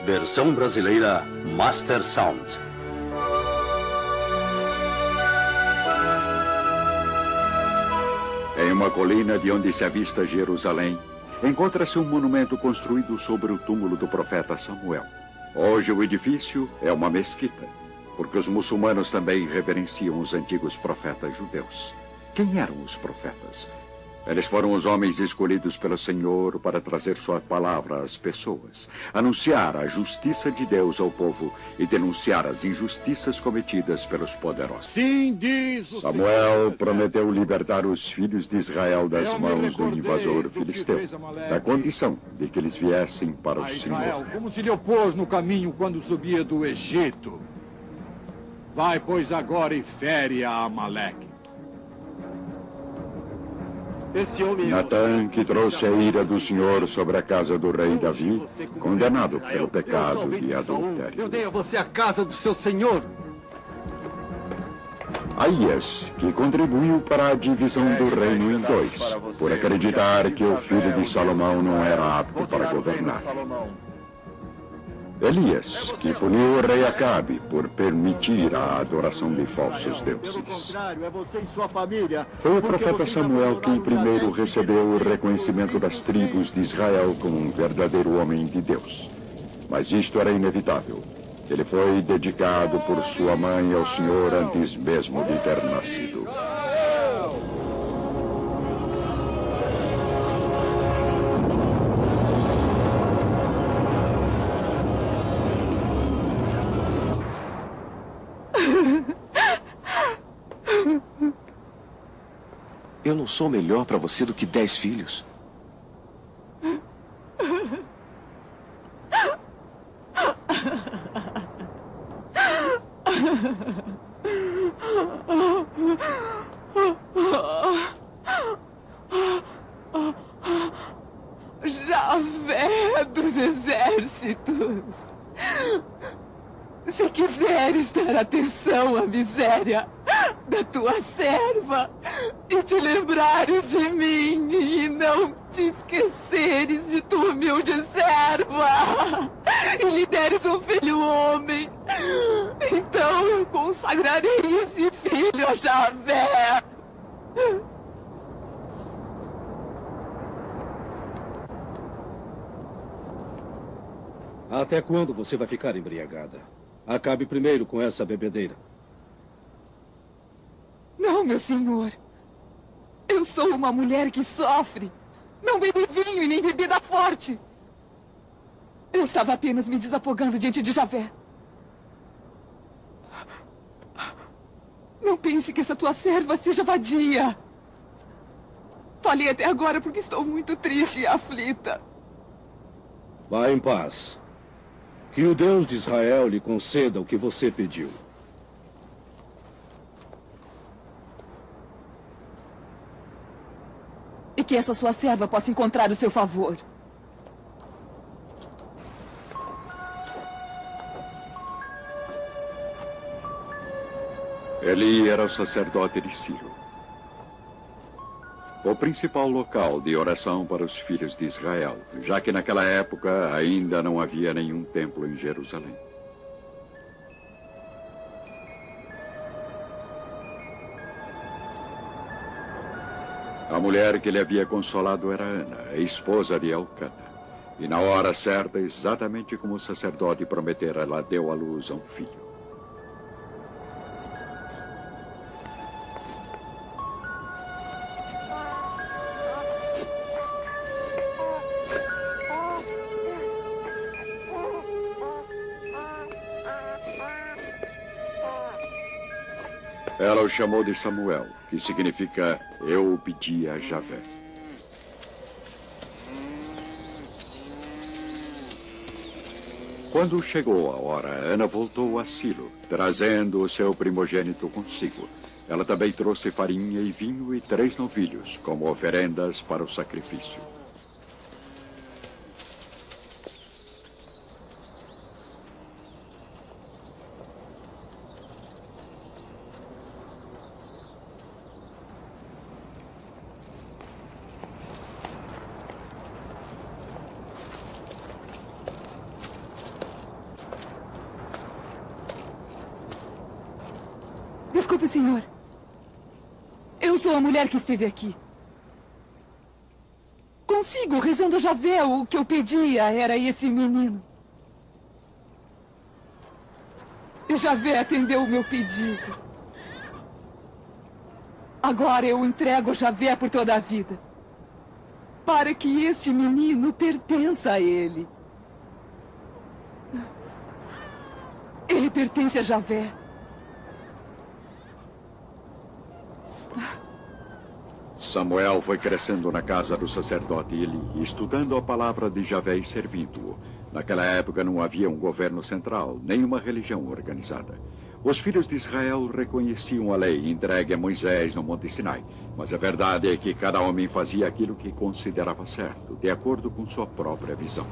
Versão brasileira Master Sound. Em uma colina de onde se avista Jerusalém, encontra-se um monumento construído sobre o túmulo do profeta Samuel. Hoje o edifício é uma mesquita, porque os muçulmanos também reverenciam os antigos profetas judeus. Quem eram os profetas? Eles foram os homens escolhidos pelo Senhor para trazer sua palavra às pessoas, anunciar a justiça de Deus ao povo e denunciar as injustiças cometidas pelos poderosos. Sim, diz o Samuel prometeu libertar os filhos de Israel das mãos do invasor filisteu, da condição de que eles viessem para o Senhor. Como se lhe opôs no caminho quando subia do Egito. Vai, pois, agora e fere a Amaleque. Natã, que trouxe a ira do Senhor sobre a casa do rei Davi, condenado pelo pecado de adultério. Eu dei a você a casa do seu senhor. Aías, que contribuiu para a divisão do reino em dois, por acreditar que o filho de Salomão não era apto para governar. Elias, que puniu o rei Acabe por permitir a adoração de falsos deuses. Foi o profeta Samuel quem primeiro recebeu o reconhecimento das tribos de Israel como um verdadeiro homem de Deus. Mas isto era inevitável. Ele foi dedicado por sua mãe ao Senhor antes mesmo de ter nascido. Eu não sou melhor para você do que 10 filhos. Javé dos exércitos. Se quiseres dar atenção à miséria da tua serva e te lembrares de mim e não te esqueceres de tua humilde serva e lhe deres um filho homem, então eu consagrarei esse filho a Javé. Até quando você vai ficar embriagada? Acabe primeiro com essa bebedeira. Não, meu senhor. Eu sou uma mulher que sofre. Não bebi vinho e nem bebida forte. Eu estava apenas me desafogando diante de Javé. Não pense que essa tua serva seja vadia. Falei até agora porque estou muito triste e aflita. Vá em paz. Que o Deus de Israel lhe conceda o que você pediu. E que essa sua serva possa encontrar o seu favor. Eli era o sacerdote de Silo, o principal local de oração para os filhos de Israel, já que naquela época ainda não havia nenhum templo em Jerusalém. A mulher que ele havia consolado era Ana, a esposa de Elcana. E na hora certa, exatamente como o sacerdote prometera, ela deu à luz a um filho. Ela o chamou de Samuel, que significa eu o pedi a Javé. Quando chegou a hora, Ana voltou a Silo, trazendo o seu primogênito consigo. Ela também trouxe farinha e vinho e 3 novilhos, como oferendas para o sacrifício. Desculpe, senhor. Eu sou a mulher que esteve aqui. Consigo, rezando a Javé, o que eu pedia era esse menino. E Javé atendeu o meu pedido. Agora eu entrego a Javé por toda a vida. Para que este menino pertença a ele. Ele pertence a Javé. Samuel foi crescendo na casa do sacerdote Eli, estudando a palavra de Javé e servindo-o. Naquela época não havia um governo central, nem uma religião organizada. Os filhos de Israel reconheciam a lei entregue a Moisés no Monte Sinai, mas a verdade é que cada homem fazia aquilo que considerava certo, de acordo com sua própria visão.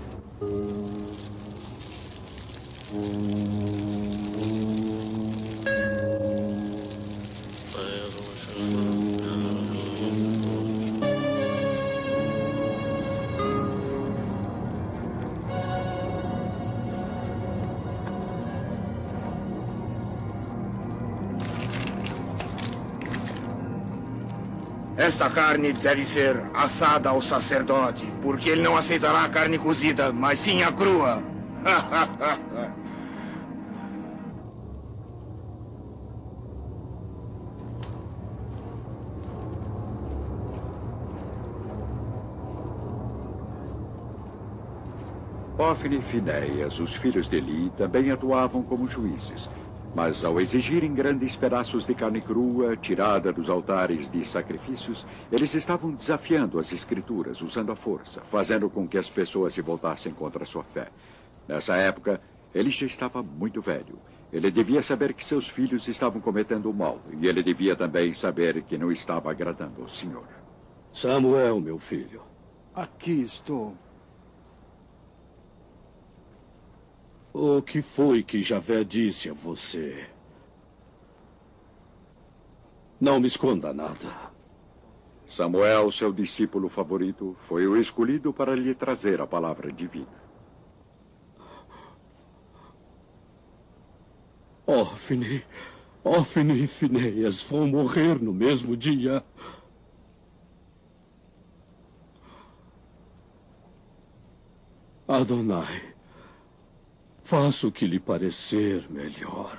Essa carne deve ser assada ao sacerdote, porque ele não aceitará a carne cozida, mas sim a crua. Hófni e Finéias, os filhos de Eli, também atuavam como juízes. Mas ao exigirem grandes pedaços de carne crua, tirada dos altares de sacrifícios, eles estavam desafiando as escrituras, usando a força, fazendo com que as pessoas se voltassem contra a sua fé. Nessa época, ele já estava muito velho. Ele devia saber que seus filhos estavam cometendo o mal, e ele devia também saber que não estava agradando ao Senhor. Samuel, meu filho. Aqui estou. O que foi que Javé disse a você? Não me esconda nada. Samuel, seu discípulo favorito, foi o escolhido para lhe trazer a palavra divina. Hófni e Finéias vão morrer no mesmo dia. Adonai, faça o que lhe parecer melhor.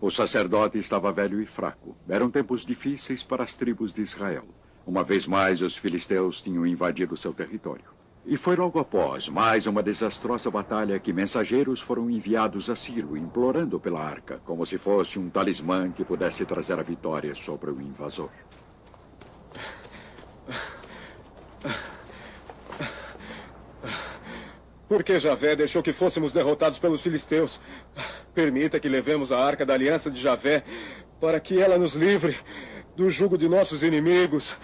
O sacerdote estava velho e fraco. Eram tempos difíceis para as tribos de Israel. Uma vez mais, os filisteus tinham invadido seu território. E foi logo após mais uma desastrosa batalha que mensageiros foram enviados a Silo, implorando pela arca, como se fosse um talismã que pudesse trazer a vitória sobre o invasor. Por que Javé deixou que fôssemos derrotados pelos filisteus? Permita que levemos a arca da aliança de Javé para que ela nos livre do jugo de nossos inimigos.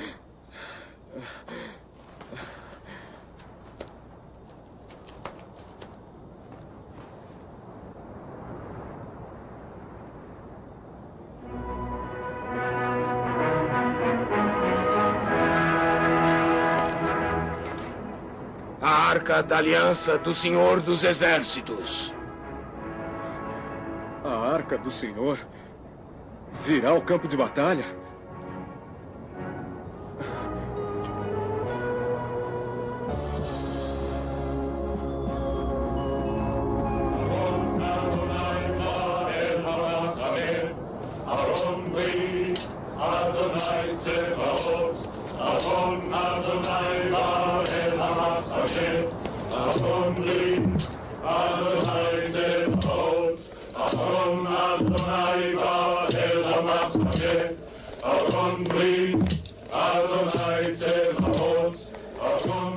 A arca da aliança do Senhor dos Exércitos. A arca do Senhor virá ao campo de batalha?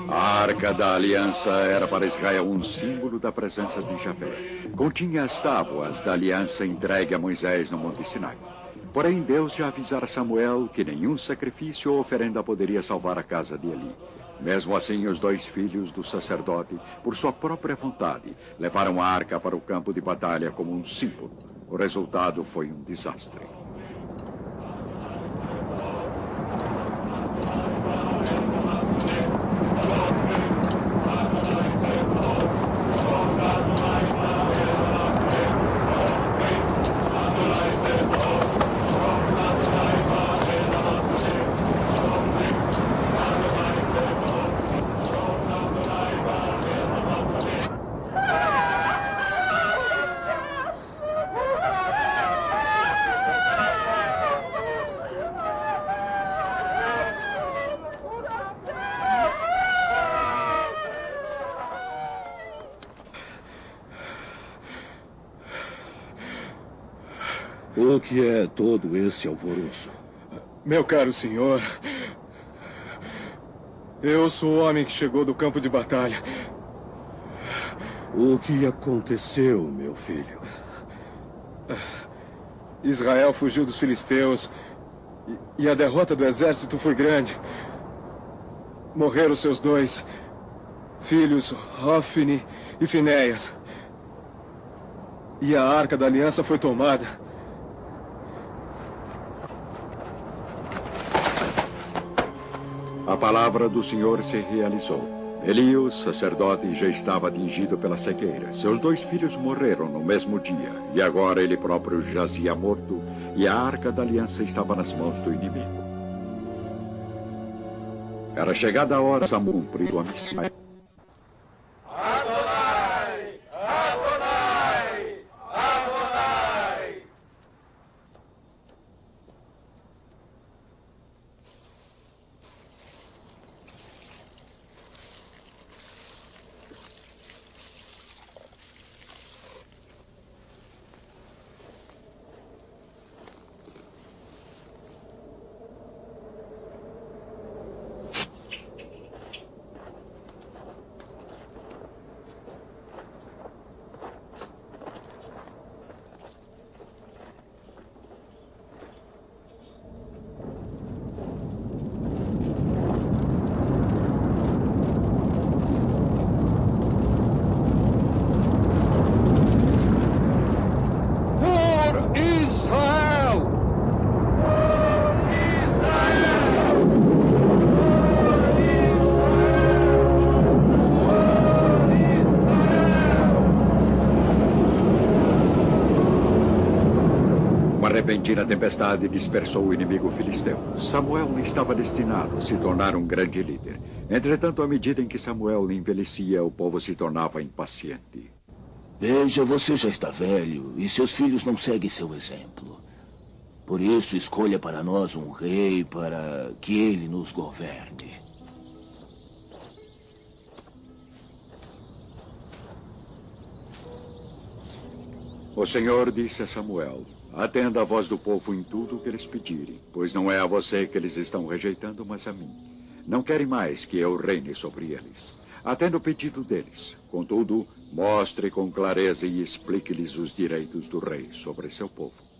A arca da aliança era para Israel um símbolo da presença de Javé. Continha as tábuas da aliança entregue a Moisés no Monte Sinai. Porém, Deus já avisara Samuel que nenhum sacrifício ou oferenda poderia salvar a casa de Eli. Mesmo assim, os dois filhos do sacerdote, por sua própria vontade, levaram a arca para o campo de batalha como um símbolo. O resultado foi um desastre. O que é todo esse alvoroço? Meu caro senhor, eu sou o homem que chegou do campo de batalha. O que aconteceu, meu filho? Israel fugiu dos filisteus e a derrota do exército foi grande. Morreram seus 2 filhos, Hofni e Finéias. E a Arca da Aliança foi tomada. A palavra do Senhor se realizou. Elias, sacerdote, já estava atingido pela cegueira. Seus 2 filhos morreram no mesmo dia. E agora ele próprio jazia morto. E a Arca da Aliança estava nas mãos do inimigo. Era chegada a hora, Samuel cumpriu a missão. Repentina tempestade dispersou o inimigo filisteu. Samuel estava destinado a se tornar um grande líder. Entretanto, à medida em que Samuel envelhecia, o povo se tornava impaciente. Veja, você já está velho e seus filhos não seguem seu exemplo. Por isso, escolha para nós um rei para que ele nos governe. O Senhor disse a Samuel: atenda a voz do povo em tudo o que eles pedirem, pois não é a você que eles estão rejeitando, mas a mim. Não querem mais que eu reine sobre eles. Atenda o pedido deles. Contudo, mostre com clareza e explique-lhes os direitos do rei sobre seu povo.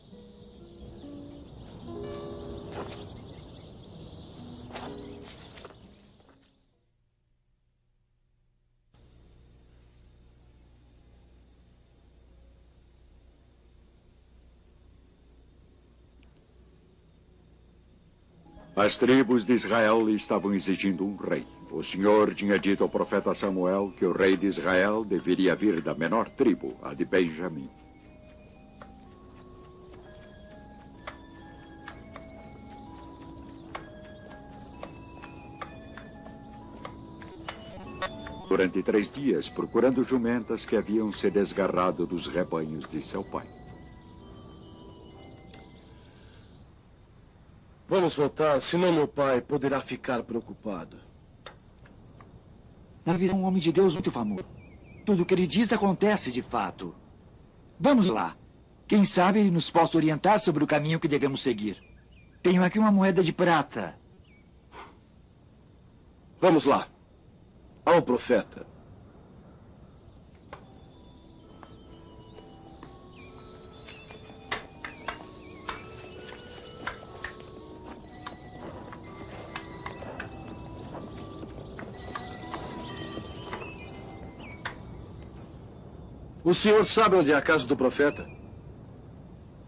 As tribos de Israel estavam exigindo um rei. O Senhor tinha dito ao profeta Samuel que o rei de Israel deveria vir da menor tribo, a de Benjamim. Durante 3 dias, procurando jumentas que haviam se desgarrado dos rebanhos de seu pai. Vamos voltar, senão meu pai poderá ficar preocupado. Davi é um homem de Deus muito famoso. Tudo o que ele diz acontece de fato. Vamos lá. Quem sabe ele nos possa orientar sobre o caminho que devemos seguir. Tenho aqui uma moeda de prata. Vamos lá. Ao profeta. O senhor sabe onde é a casa do profeta?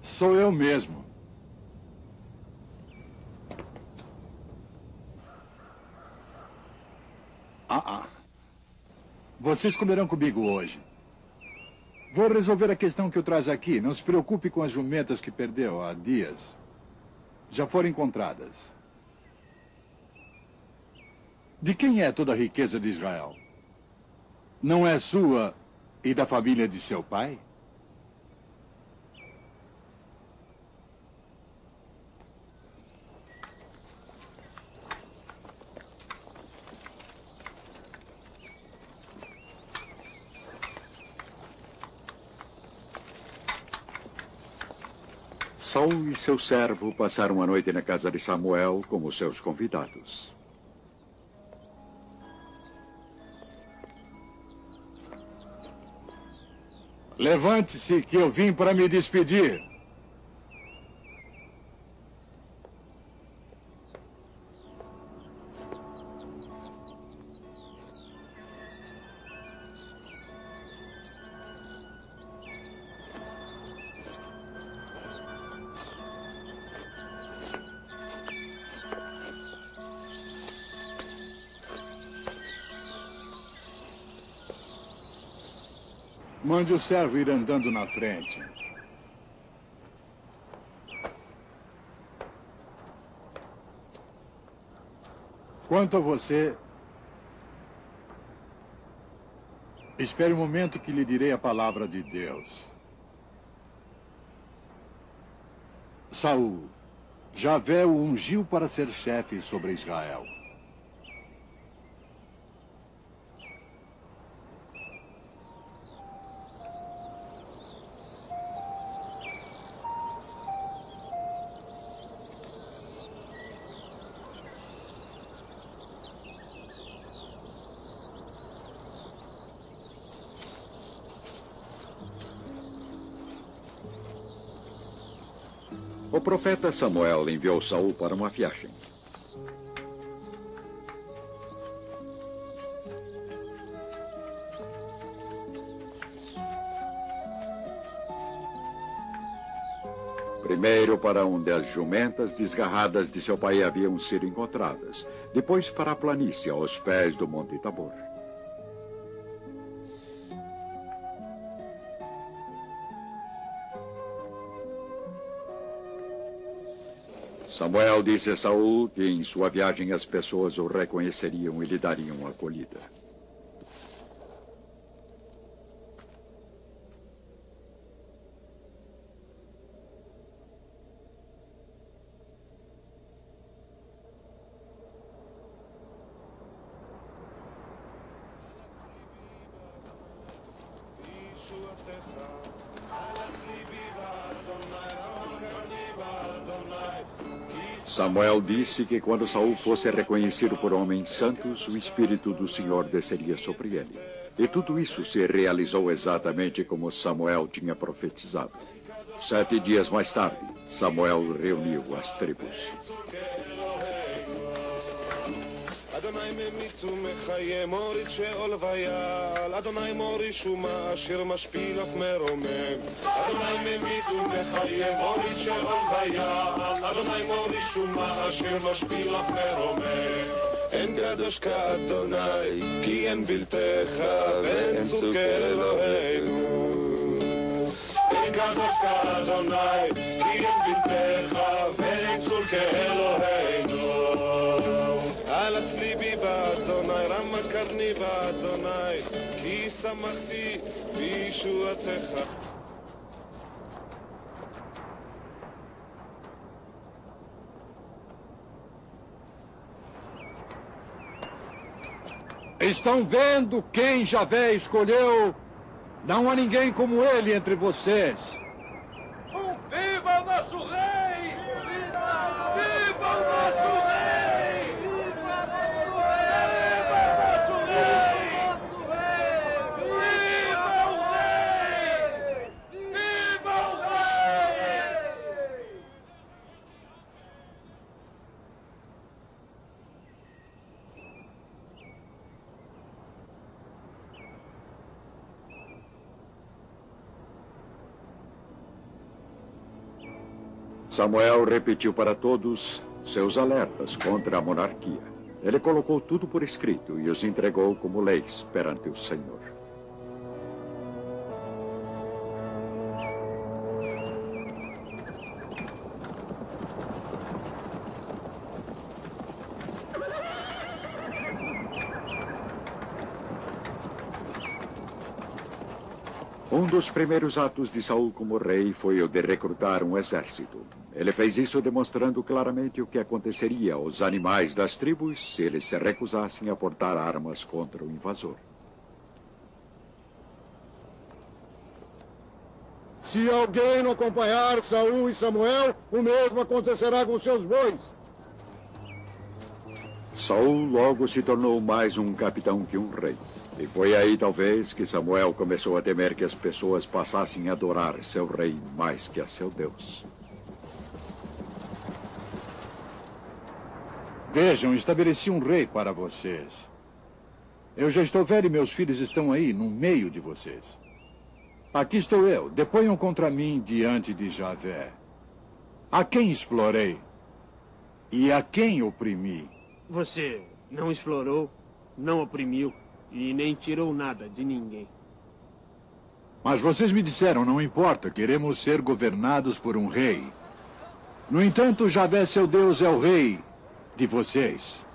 Sou eu mesmo. Vocês comerão comigo hoje. Vou resolver a questão que o traz aqui. Não se preocupe com as jumentas que perdeu há dias. Já foram encontradas. De quem é toda a riqueza de Israel? Não é sua e da família de seu pai? Saul e seu servo passaram a noite na casa de Samuel como seus convidados. Levante-se, que eu vim para me despedir. Mande o servo ir andando na frente. Quanto a você, espere o momento que lhe direi a palavra de Deus. Saul, Javé o ungiu para ser chefe sobre Israel. O profeta Samuel enviou Saul para uma viagem. Primeiro para onde as jumentas desgarradas de seu pai haviam sido encontradas. Depois para a planície aos pés do Monte Tabor. Samuel disse a Saul que em sua viagem as pessoas o reconheceriam e lhe dariam acolhida. Samuel disse que quando Saul fosse reconhecido por homens santos, o Espírito do Senhor desceria sobre ele. E tudo isso se realizou exatamente como Samuel tinha profetizado. 7 dias mais tarde, Samuel reuniu as tribos. אדוני ממיץ ומחיה מוריד שאול ויעל אדוני מוריש ומאשר משפיל אף מרומם אדוני ממיץ ומחיה מוריד שאול ויעל אדוני מוריש ומאשר משפיל אף מרומם אין קדוש כאדוני כי אין בלתך ואין צוק אלוהינו אין קדוש כאדוני כי אין בלתך ואין צוק אלוהינו אלץ ליבי באדוני, רמה קרני באדוני, כי שמחתי בישועתך. Estão vendo quem Javé escolheu? Não há ninguém como ele entre vocês. Viva o nosso rei! Viva o nosso rei! Viva o nosso rei! Viva o rei! Viva o rei! Samuel repetiu para todos seus alertas contra a monarquia. Ele colocou tudo por escrito e os entregou como leis perante o Senhor. Um dos primeiros atos de Saul como rei foi o de recrutar um exército. Ele fez isso demonstrando claramente o que aconteceria aos animais das tribos se eles se recusassem a portar armas contra o invasor. Se alguém não acompanhar Saul e Samuel, o mesmo acontecerá com seus bois. Saul logo se tornou mais um capitão que um rei. E foi aí, talvez, que Samuel começou a temer que as pessoas passassem a adorar seu rei mais que a seu Deus. Vejam, estabeleci um rei para vocês. Eu já estou velho e meus filhos estão aí, no meio de vocês. Aqui estou eu. Deponham contra mim diante de Javé. A quem explorei? E a quem oprimi? Você não explorou, não oprimiu e nem tirou nada de ninguém. Mas vocês me disseram, não importa, queremos ser governados por um rei. No entanto, Javé, seu Deus, é o rei de vocês.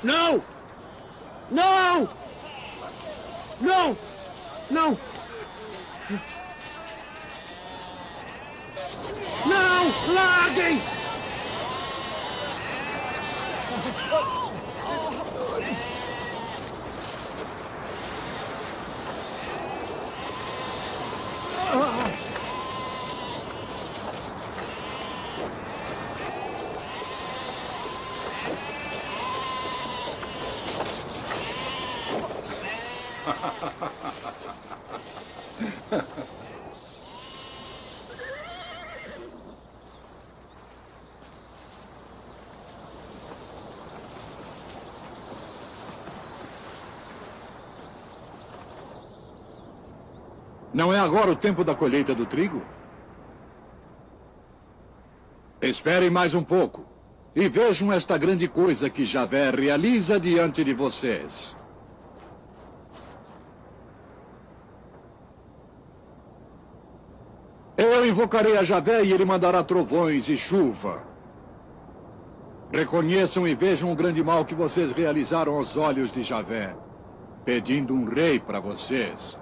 Não! Não! Não! Não! Não! Larguem! Não é agora o tempo da colheita do trigo? Esperem mais um pouco e vejam esta grande coisa que Javé realiza diante de vocês. Eu invocarei a Javé e ele mandará trovões e chuva. Reconheçam e vejam o grande mal que vocês realizaram aos olhos de Javé, pedindo um rei para vocês.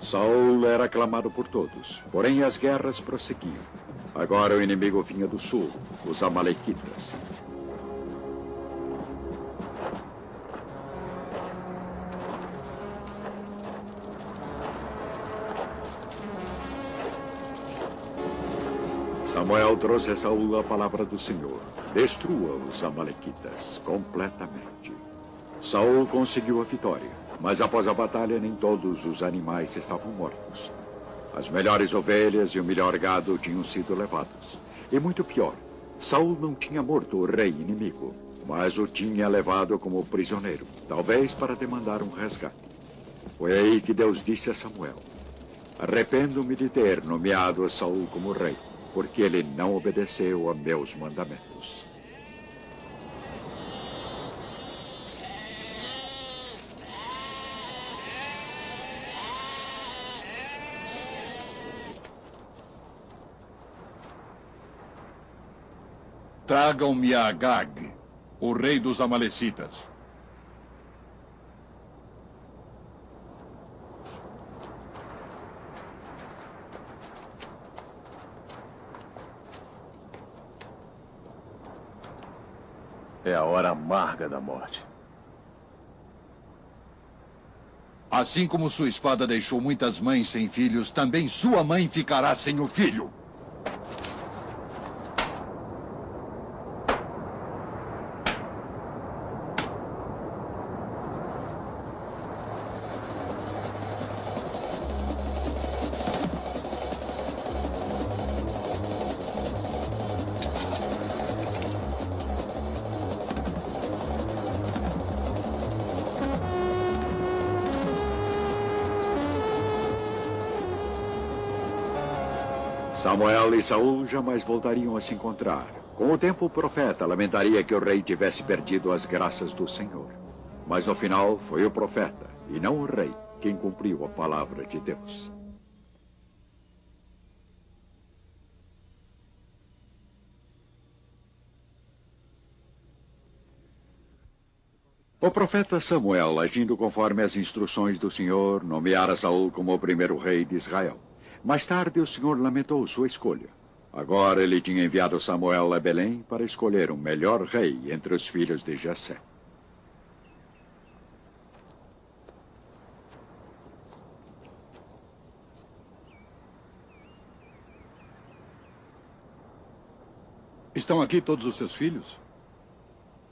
Saul era aclamado por todos, porém as guerras prosseguiam. Agora o inimigo vinha do sul, os amalequitas. Samuel trouxe a Saul a palavra do Senhor. Destrua os amalequitas completamente. Saul conseguiu a vitória, mas após a batalha nem todos os animais estavam mortos. As melhores ovelhas e o melhor gado tinham sido levados. E muito pior, Saul não tinha morto o rei inimigo, mas o tinha levado como prisioneiro, talvez para demandar um resgate. Foi aí que Deus disse a Samuel: arrependo-me de ter nomeado a Saul como rei, porque ele não obedeceu a meus mandamentos. Tragam-me a Agag, o rei dos Amalecitas. É a hora amarga da morte. Assim como sua espada deixou muitas mães sem filhos, também sua mãe ficará sem o filho. Samuel e Saul jamais voltariam a se encontrar. Com o tempo, o profeta lamentaria que o rei tivesse perdido as graças do Senhor. Mas no final, foi o profeta, e não o rei, quem cumpriu a palavra de Deus. O profeta Samuel, agindo conforme as instruções do Senhor, nomeara Saul como o primeiro rei de Israel. Mais tarde, o Senhor lamentou sua escolha. Agora ele tinha enviado Samuel a Belém para escolher um melhor rei entre os filhos de Jessé. Estão aqui todos os seus filhos?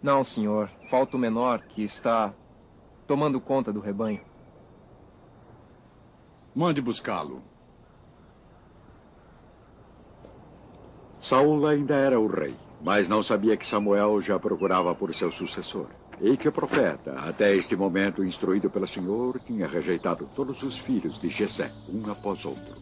Não, senhor. Falta o menor, que está tomando conta do rebanho. Mande buscá-lo. Saul ainda era o rei, mas não sabia que Samuel já procurava por seu sucessor. E que o profeta, até este momento instruído pelo Senhor, tinha rejeitado todos os filhos de Jessé, um após outro.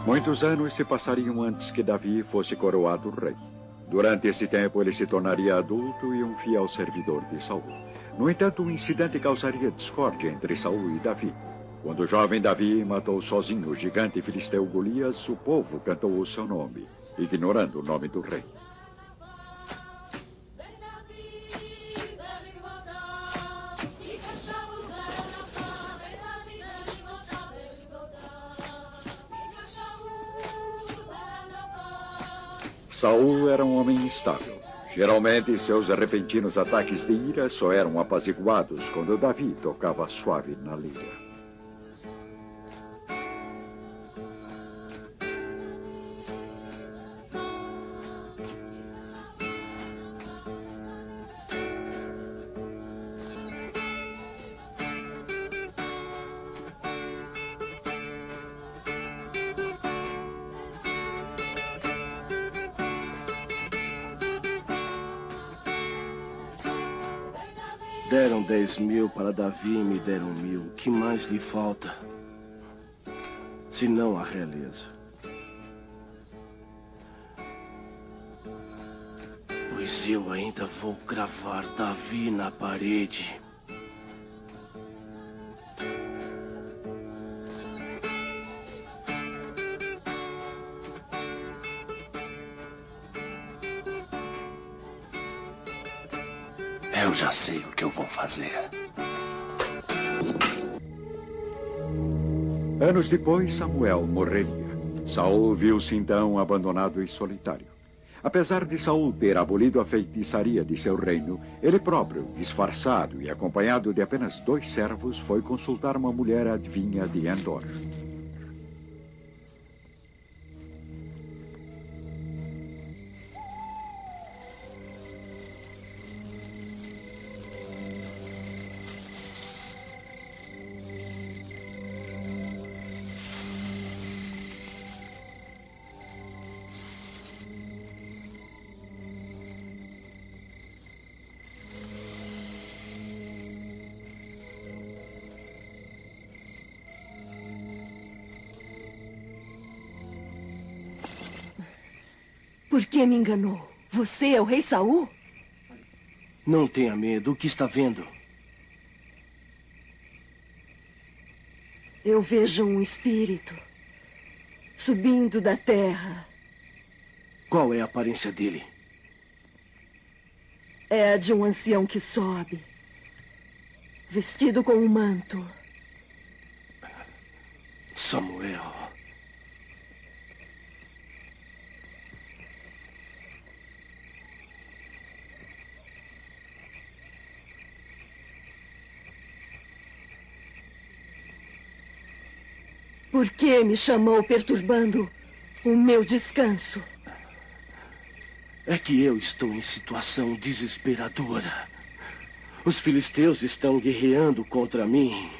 Muitos anos se passariam antes que Davi fosse coroado rei. Durante esse tempo, ele se tornaria adulto e um fiel servidor de Saul. No entanto, um incidente causaria discórdia entre Saul e Davi. Quando o jovem Davi matou sozinho o gigante filisteu Golias, o povo cantou o seu nome, ignorando o nome do rei. Saul era um homem instável. Geralmente, seus repentinos ataques de ira só eram apaziguados quando Davi tocava suave na lira. Deram 10.000 para Davi e me deram 1.000. Que mais lhe falta? Senão a realeza. Pois eu ainda vou cravar Davi na parede. Eu já sei o que eu vou fazer. Anos depois, Samuel morreria. Saul viu-se então abandonado e solitário. Apesar de Saul ter abolido a feitiçaria de seu reino, ele próprio, disfarçado e acompanhado de apenas 2 servos, foi consultar uma mulher adivinha de Endor. Por que me enganou? Você é o rei Saul? Não tenha medo. O que está vendo? Eu vejo um espírito subindo da terra. Qual é a aparência dele? É a de um ancião que sobe, vestido com um manto. Samuel. Por que me chamou perturbando o meu descanso? É que eu estou em situação desesperadora. Os filisteus estão guerreando contra mim.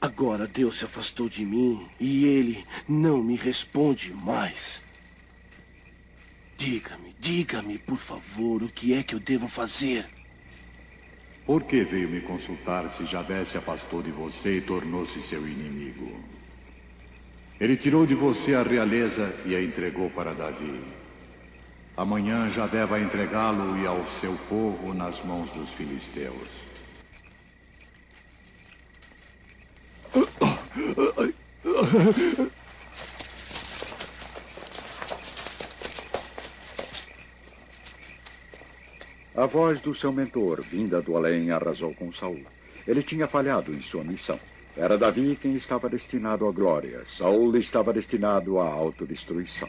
Agora Deus se afastou de mim e Ele não me responde mais. Diga-me, por favor, o que é que eu devo fazer? Por que veio me consultar se Javé se afastou de você e tornou-se seu inimigo? Ele tirou de você a realeza e a entregou para Davi. Amanhã Javé vai entregá-lo e ao seu povo nas mãos dos filisteus. A voz do seu mentor, vinda do além, arrasou com Saul. Ele tinha falhado em sua missão. Era Davi quem estava destinado à glória. Saul estava destinado à autodestruição.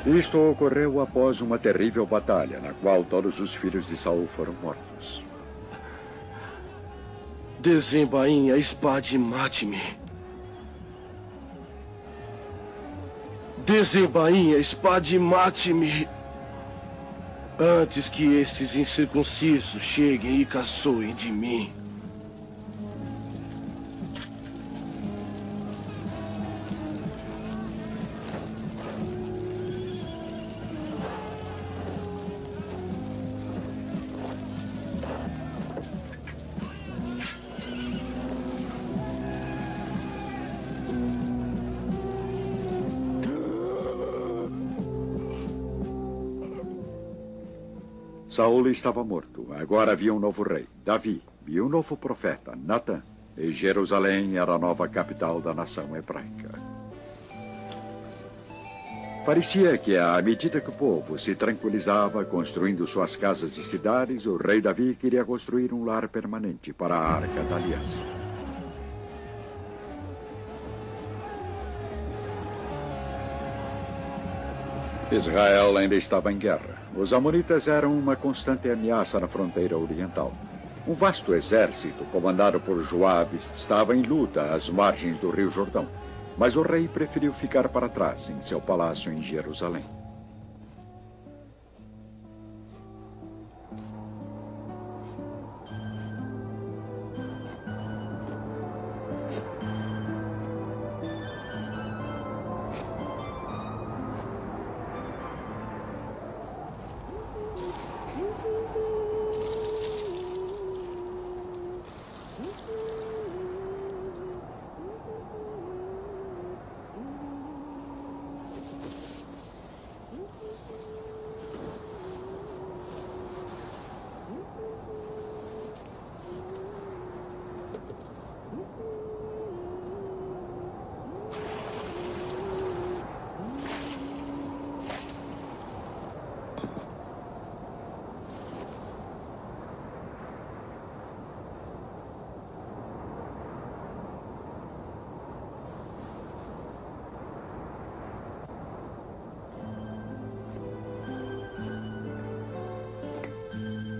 Isto ocorreu após uma terrível batalha, na qual todos os filhos de Saul foram mortos. Desembainhe a espada e mate-me. Desembainhe a espada e mate-me. Antes que esses incircuncisos cheguem e caçoem de mim. Saul estava morto. Agora havia um novo rei, Davi, e um novo profeta, Natã. E Jerusalém era a nova capital da nação hebraica. Parecia que, à medida que o povo se tranquilizava, construindo suas casas e cidades, o rei Davi queria construir um lar permanente para a Arca da Aliança. Israel ainda estava em guerra. Os amonitas eram uma constante ameaça na fronteira oriental. Um vasto exército, comandado por Joabe, estava em luta às margens do rio Jordão. Mas o rei preferiu ficar para trás, em seu palácio em Jerusalém.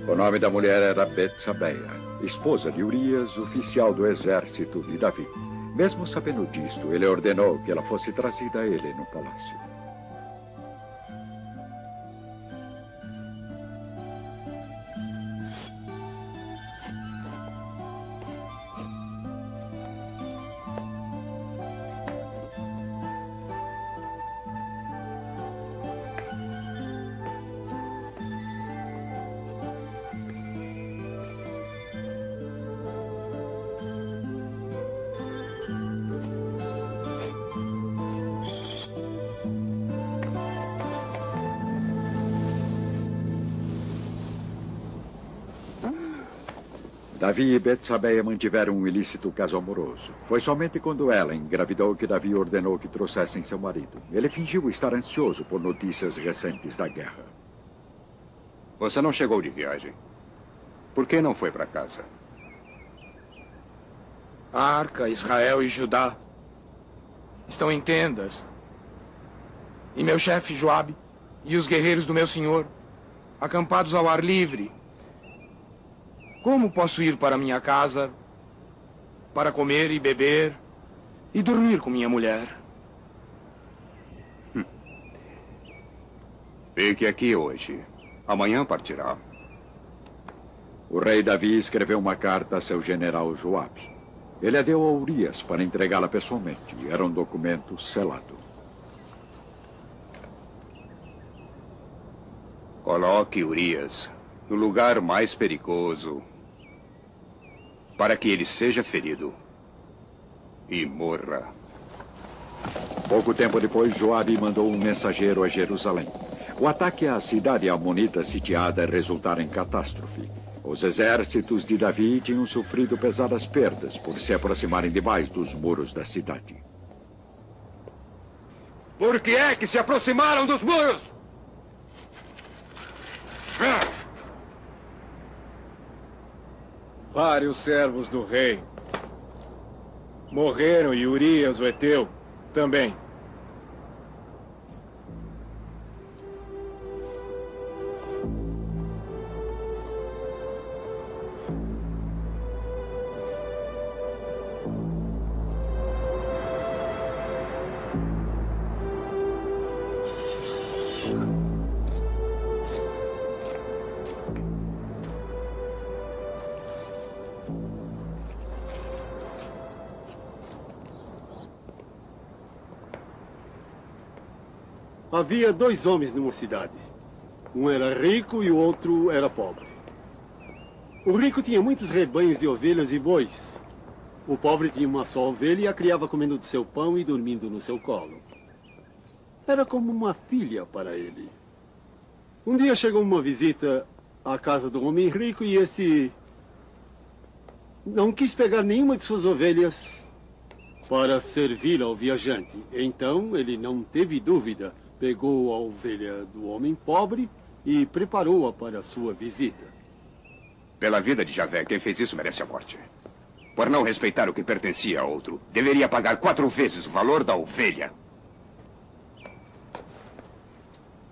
O nome da mulher era Betsabeia, esposa de Urias, oficial do exército de Davi. Mesmo sabendo disto, ele ordenou que ela fosse trazida a ele no palácio. Davi e Betsabeia mantiveram um ilícito caso amoroso. Foi somente quando ela engravidou que Davi ordenou que trouxessem seu marido. Ele fingiu estar ansioso por notícias recentes da guerra. Você não chegou de viagem. Por que não foi para casa? A Arca, Israel e Judá estão em tendas. E meu chefe Joabe e os guerreiros do meu senhor, acampados ao ar livre. Como posso ir para minha casa para comer e beber e dormir com minha mulher. Fique aqui hoje. Amanhã partirá. O rei Davi escreveu uma carta a seu general Joabe. Ele a deu a Urias para entregá-la pessoalmente. Era um documento selado. Coloque Urias no lugar mais perigoso para que ele seja ferido e morra. Pouco tempo depois, Joabe mandou um mensageiro a Jerusalém. O ataque à cidade amonita sitiada resultara em catástrofe. Os exércitos de Davi tinham sofrido pesadas perdas por se aproximarem demais dos muros da cidade. Por que é que se aproximaram dos muros? Vários servos do rei morreram e Urias, o heteu, também. Havia 2 homens numa cidade. Um era rico e o outro era pobre. O rico tinha muitos rebanhos de ovelhas e bois. O pobre tinha uma só ovelha e a criava comendo do seu pão e dormindo no seu colo. Era como uma filha para ele. Um dia chegou uma visita à casa do homem rico e esse não quis pegar nenhuma de suas ovelhas para servir ao viajante. Então ele não teve dúvida. Pegou a ovelha do homem pobre e preparou-a para a sua visita. Pela vida de Javé, quem fez isso merece a morte. Por não respeitar o que pertencia a outro, deveria pagar 4 vezes o valor da ovelha.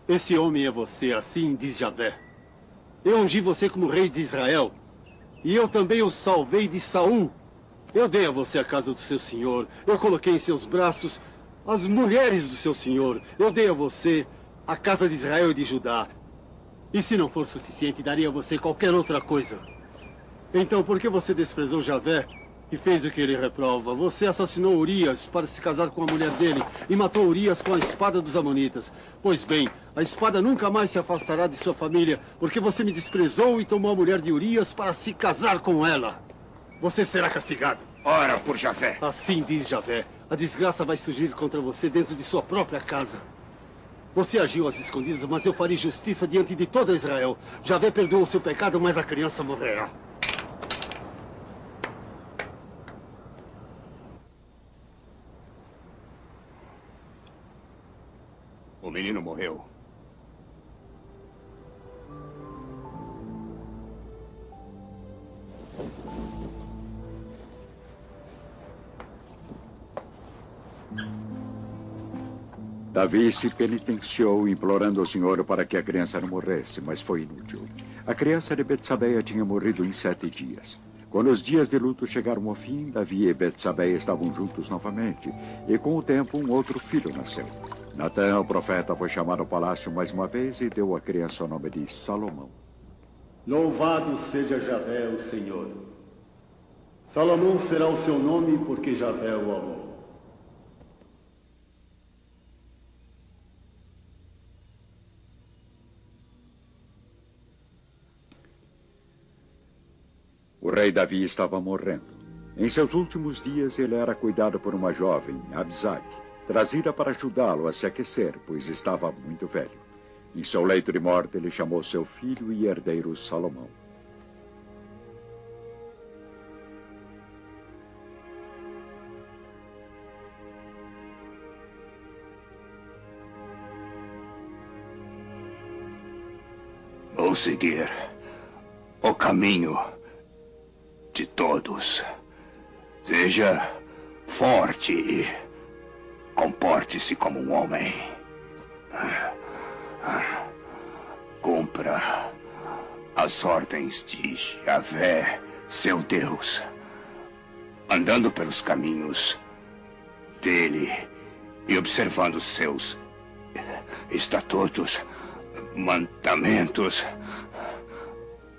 Esse homem é você, assim diz Javé. Eu ungi você como rei de Israel. E eu também o salvei de Saul. Eu dei a você a casa do seu senhor. Eu coloquei em seus braços as mulheres do seu senhor. Eu dei a você a casa de Israel e de Judá. E se não for suficiente, daria a você qualquer outra coisa. Então, por que você desprezou Javé e fez o que ele reprova? Você assassinou Urias para se casar com a mulher dele e matou Urias com a espada dos amonitas. Pois bem, a espada nunca mais se afastará de sua família, porque você me desprezou e tomou a mulher de Urias para se casar com ela. Você será castigado. Ora por Javé. Assim diz Javé. A desgraça vai surgir contra você dentro de sua própria casa. Você agiu às escondidas, mas eu farei justiça diante de todo Israel. Javé perdoou o seu pecado, mas a criança morrerá. O menino morreu. Davi se penitenciou, implorando ao Senhor para que a criança não morresse, mas foi inútil. A criança de Betsabeia tinha morrido em 7 dias. Quando os dias de luto chegaram ao fim, Davi e Betsabeia estavam juntos novamente, e com o tempo um outro filho nasceu. Natã, o profeta, foi chamado ao palácio mais uma vez e deu à criança o nome de Salomão. Louvado seja Javé, o Senhor. Salomão será o seu nome, porque Javé o amou. O rei Davi estava morrendo. Em seus últimos dias, ele era cuidado por uma jovem, Abisag, trazida para ajudá-lo a se aquecer, pois estava muito velho. Em seu leito de morte, ele chamou seu filho e herdeiro Salomão. Vou seguir o caminho de todos. Seja forte e comporte-se como um homem. Cumpra as ordens de Javé, seu Deus, andando pelos caminhos dele e observando seus estatutos, mandamentos,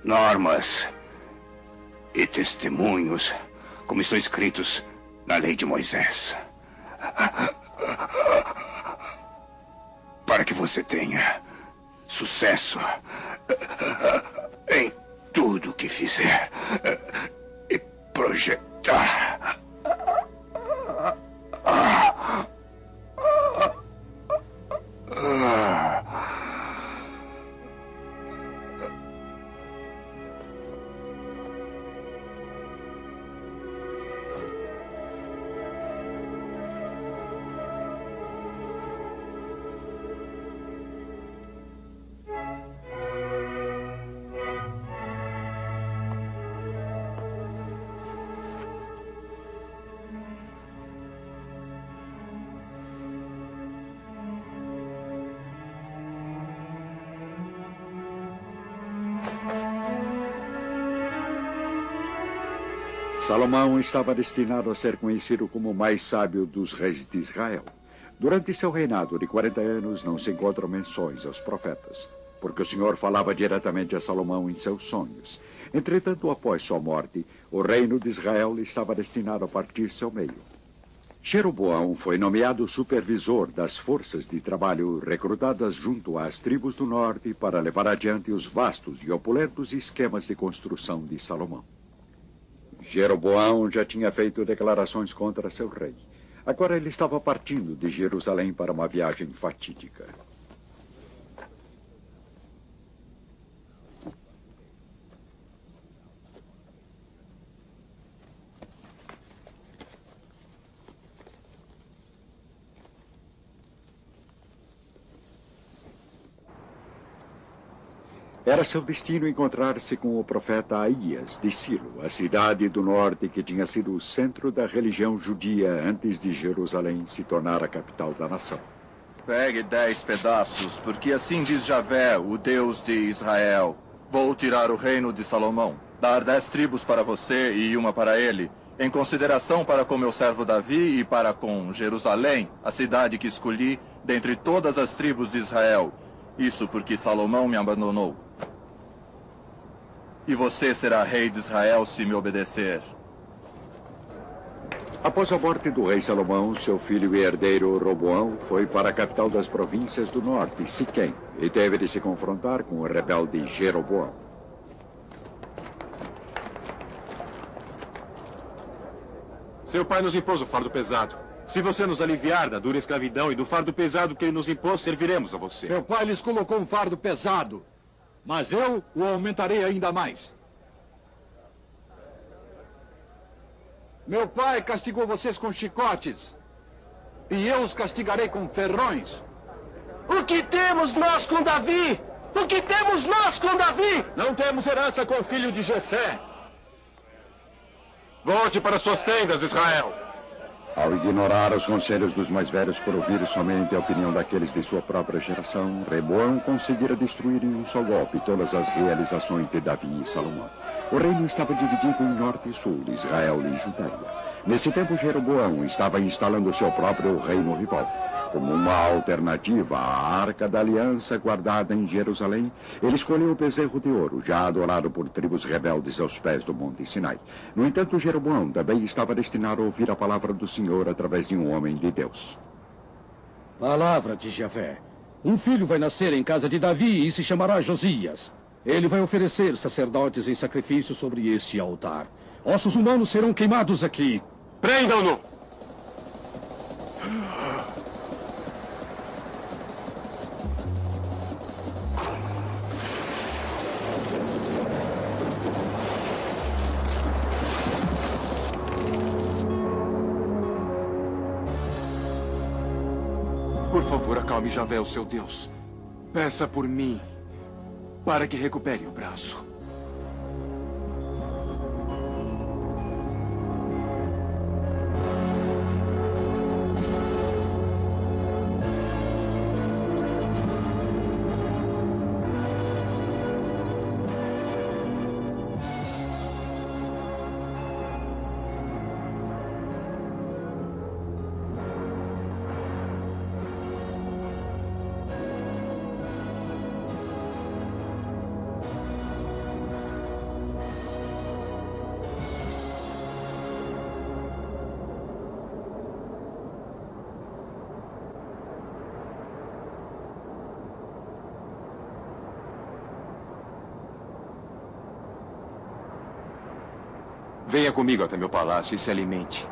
normas e testemunhos, como estão escritos na lei de Moisés. Para que você tenha sucesso em tudo que fizer e projetar. Salomão estava destinado a ser conhecido como o mais sábio dos reis de Israel. Durante seu reinado de 40 anos não se encontram menções aos profetas, porque o Senhor falava diretamente a Salomão em seus sonhos. Entretanto, após sua morte, o reino de Israel estava destinado a partir-se ao meio. Jeroboão foi nomeado supervisor das forças de trabalho recrutadas junto às tribos do norte para levar adiante os vastos e opulentos esquemas de construção de Salomão. Jeroboão já tinha feito declarações contra seu rei. Agora ele estava partindo de Jerusalém para uma viagem fatídica. Era seu destino encontrar-se com o profeta Aías, de Silo, a cidade do norte que tinha sido o centro da religião judia antes de Jerusalém se tornar a capital da nação. Pegue 10 pedaços, porque assim diz Javé, o Deus de Israel. Vou tirar o reino de Salomão, dar 10 tribos para você e uma para ele, em consideração para com meu servo Davi e para com Jerusalém, a cidade que escolhi dentre todas as tribos de Israel. Isso porque Salomão me abandonou. E você será rei de Israel se me obedecer. Após a morte do rei Salomão, seu filho e herdeiro Roboão foi para a capital das províncias do norte, Siquém, e teve de se confrontar com o rebelde Jeroboão. Seu pai nos impôs o fardo pesado. Se você nos aliviar da dura escravidão e do fardo pesado que ele nos impôs, serviremos a você. Meu pai lhes colocou um fardo pesado, mas eu o aumentarei ainda mais. Meu pai castigou vocês com chicotes, e eu os castigarei com ferrões. O que temos nós com Davi? O que temos nós com Davi? Não temos herança com o filho de Jessé. Volte para suas tendas, Israel. Ao ignorar os conselhos dos mais velhos por ouvir somente a opinião daqueles de sua própria geração, Roboão conseguira destruir em um só golpe todas as realizações de Davi e Salomão. O reino estava dividido em norte e sul, Israel e Judeia. Nesse tempo, Jeroboão estava instalando seu próprio reino rival. Como uma alternativa à Arca da Aliança guardada em Jerusalém, ele escolheu o bezerro de ouro, já adorado por tribos rebeldes aos pés do Monte Sinai. No entanto, Jeroboão também estava destinado a ouvir a palavra do Senhor através de um homem de Deus. Palavra de Javé. Um filho vai nascer em casa de Davi e se chamará Josias. Ele vai oferecer sacerdotes em sacrifício sobre este altar. Ossos humanos serão queimados aqui. Prendam-no! Por favor, acalme Javé, o seu Deus. Peça por mim, para que recupere o braço. Venha comigo até meu palácio e se alimente.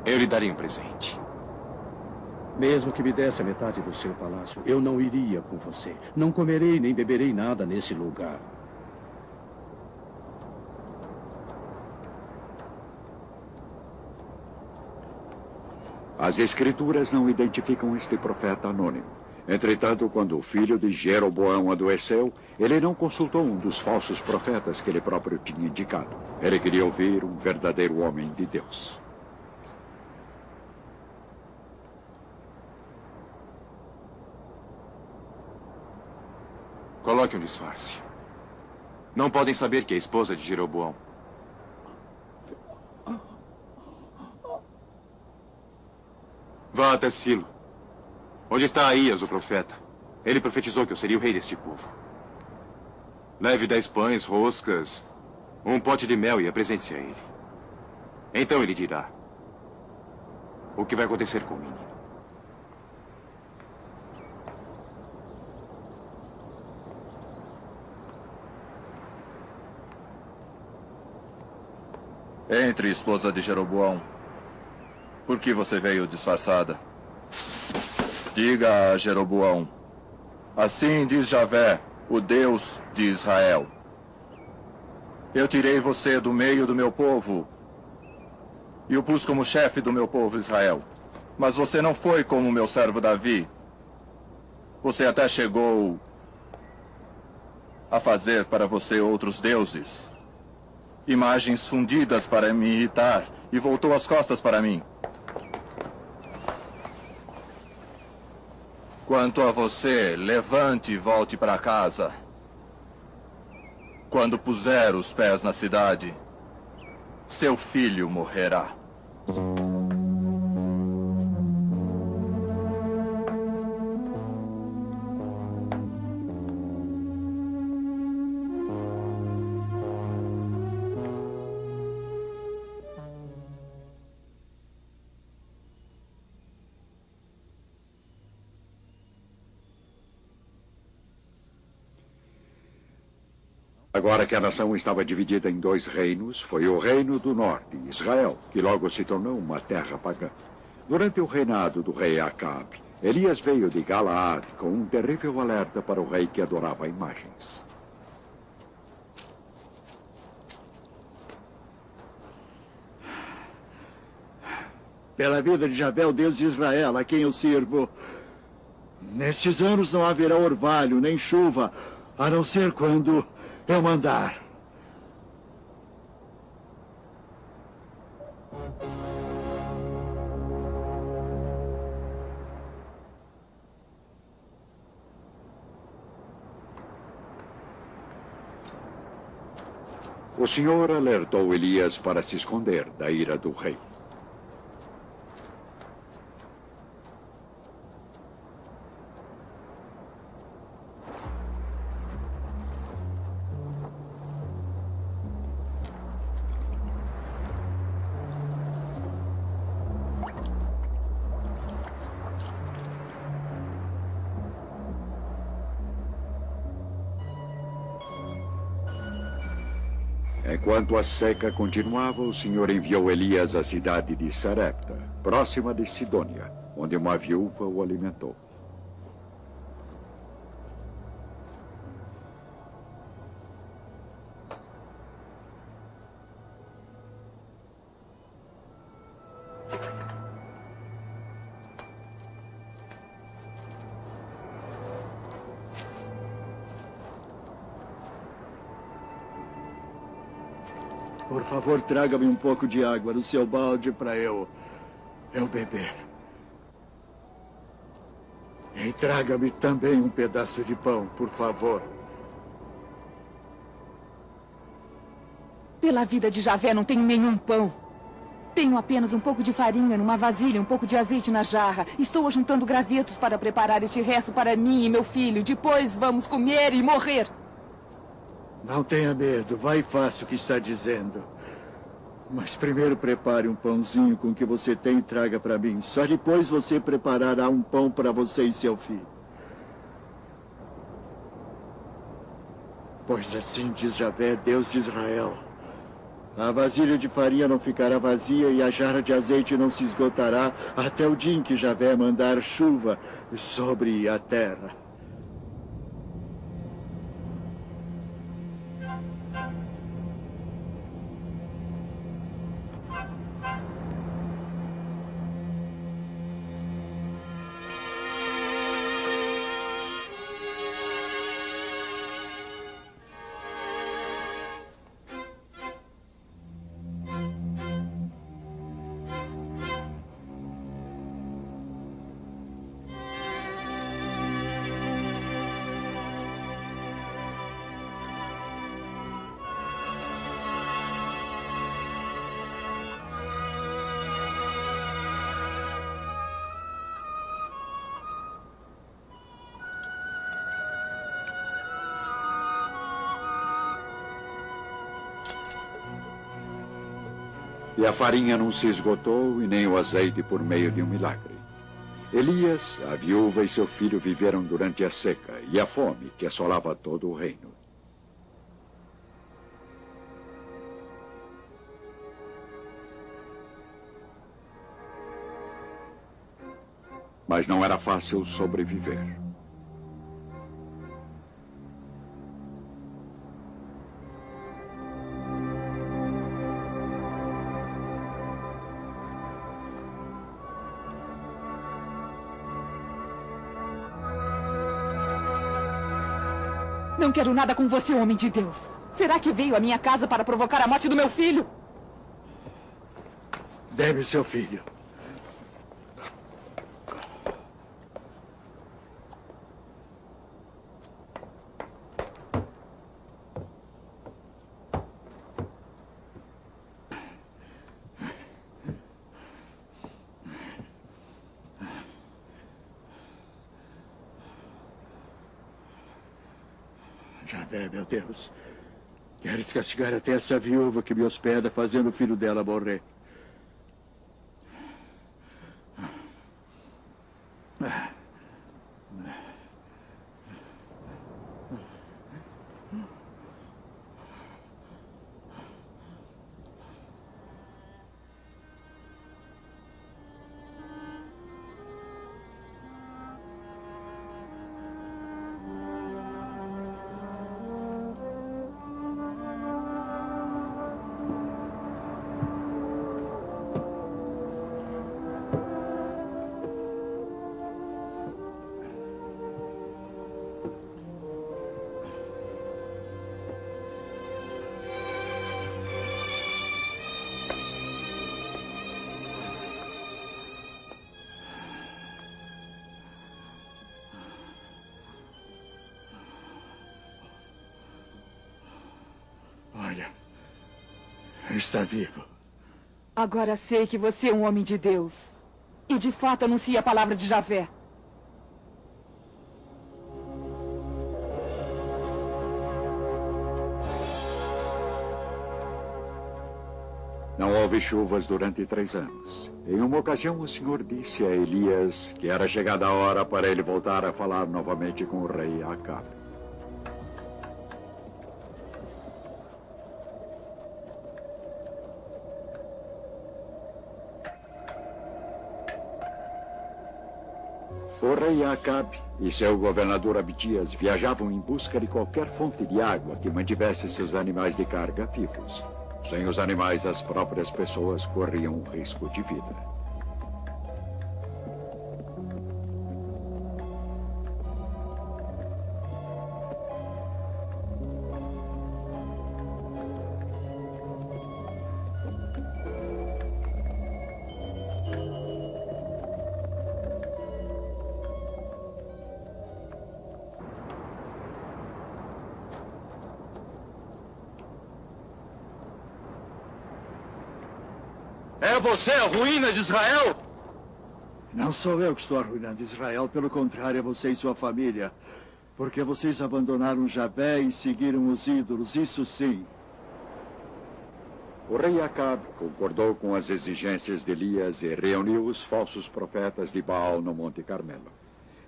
Eu lhe darei um presente. Mesmo que me desse a metade do seu palácio, eu não iria com você. Não comerei nem beberei nada nesse lugar. As escrituras não identificam este profeta anônimo. Entretanto, quando o filho de Jeroboão adoeceu, ele não consultou um dos falsos profetas que ele próprio tinha indicado. Ele queria ouvir um verdadeiro homem de Deus. Coloque um disfarce. Não podem saber que é a esposa de Jeroboão. Vá até Silo. Onde está Aías, o profeta? Ele profetizou que eu seria o rei deste povo. Leve 10 pães, roscas, um pote de mel e apresente-se a ele. Então ele dirá o que vai acontecer com o menino. Entre, esposa de Jeroboão. Por que você veio disfarçada? Diga a Jeroboão: assim diz Javé, o Deus de Israel. Eu tirei você do meio do meu povo e o pus como chefe do meu povo Israel. Mas você não foi como meu servo Davi. Você até chegou a fazer para você outros deuses, imagens fundidas para me irritar, e voltou as costas para mim. Quanto a você, levante e volte para casa. Quando puser os pés na cidade, seu filho morrerá. Agora que a nação estava dividida em 2 reinos, foi o reino do norte, Israel, que logo se tornou uma terra pagã. Durante o reinado do rei Acabe, Elias veio de Galaad com um terrível alerta para o rei que adorava imagens. Pela vida de Javé, o Deus de Israel, a quem eu sirvo, nestes anos não haverá orvalho nem chuva, a não ser quando eu mandar. O Senhor alertou Elias para se esconder da ira do rei. Enquanto a seca continuava, o Senhor enviou Elias à cidade de Sarepta, próxima de Sidônia, onde uma viúva o alimentou. Por favor, traga-me um pouco de água no seu balde para eu beber. E traga-me também um pedaço de pão, por favor. Pela vida de Javé, não tenho nenhum pão. Tenho apenas um pouco de farinha numa vasilha, um pouco de azeite na jarra. Estou juntando gravetos para preparar este resto para mim e meu filho. Depois vamos comer e morrer. Não tenha medo, vai e faça o que está dizendo. Mas primeiro prepare um pãozinho com o que você tem e traga para mim. Só depois você preparará um pão para você e seu filho. Pois assim diz Javé, Deus de Israel: A vasilha de farinha não ficará vazia e a jarra de azeite não se esgotará até o dia em que Javé mandar chuva sobre a terra. E a farinha não se esgotou e nem o azeite por meio de um milagre. Elias, a viúva e seu filho viveram durante a seca e a fome que assolava todo o reino. Mas não era fácil sobreviver. Não quero nada com você, homem de Deus. Será que veio à minha casa para provocar a morte do meu filho? Dê-me seu filho. Javé, meu Deus. Queres castigar até essa viúva que me hospeda, fazendo o filho dela morrer? Olha, está vivo. Agora sei que você é um homem de Deus. E de fato anuncia a palavra de Javé. Não houve chuvas durante 3 anos. Em uma ocasião, o Senhor disse a Elias que era chegada a hora para ele voltar a falar novamente com o rei Acabe. O rei Acabe e seu governador Abdias viajavam em busca de qualquer fonte de água que mantivesse seus animais de carga vivos. Sem os animais, as próprias pessoas corriam um risco de vida. É você a ruína de Israel? Não sou eu que estou arruinando Israel, pelo contrário, é você e sua família. Porque vocês abandonaram Javé e seguiram os ídolos, isso sim. O rei Acabe concordou com as exigências de Elias e reuniu os falsos profetas de Baal no Monte Carmelo.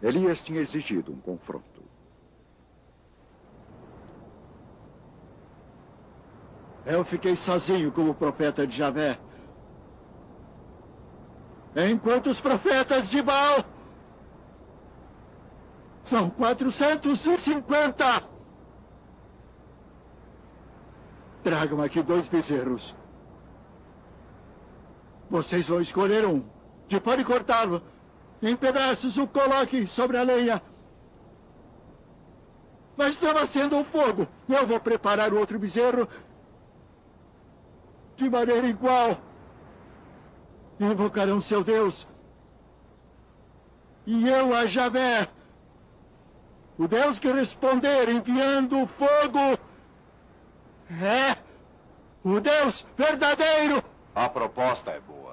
Elias tinha exigido um confronto. Eu fiquei sozinho como profeta de Javé. Enquanto os profetas de Baal são 450. Tragam aqui 2 bezerros. Vocês vão escolher um. Depois de cortá-lo em pedaços, o coloque sobre a lenha. Mas não acenda o fogo. Eu vou preparar o outro bezerro de maneira igual. Invocarão seu Deus. E eu a Javé, o Deus que responder enviando o fogo, é o Deus verdadeiro. A proposta é boa.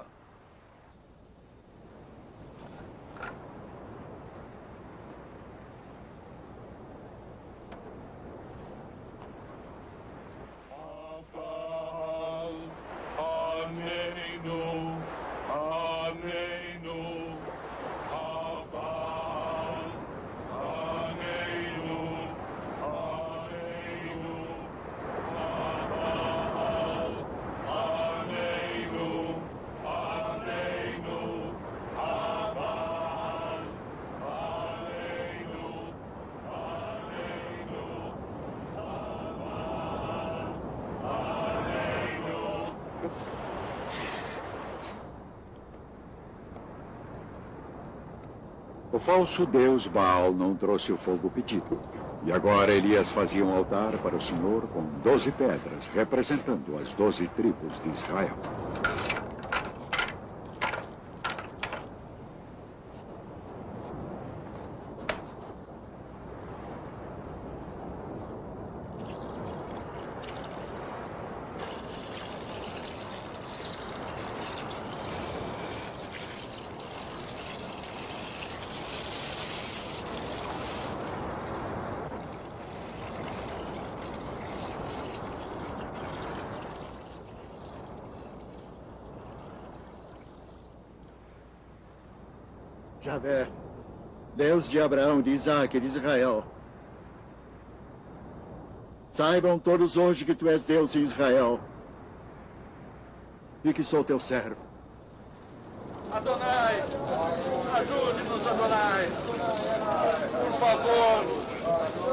O falso deus Baal não trouxe o fogo pedido. E agora Elias fazia um altar para o Senhor com 12 pedras, representando as 12 tribos de Israel. Javé, Deus de Abraão, de Isaac e de Israel. Saibam todos hoje que tu és Deus em Israel e que sou teu servo. Adonai, ajude-nos, Adonai. Por favor,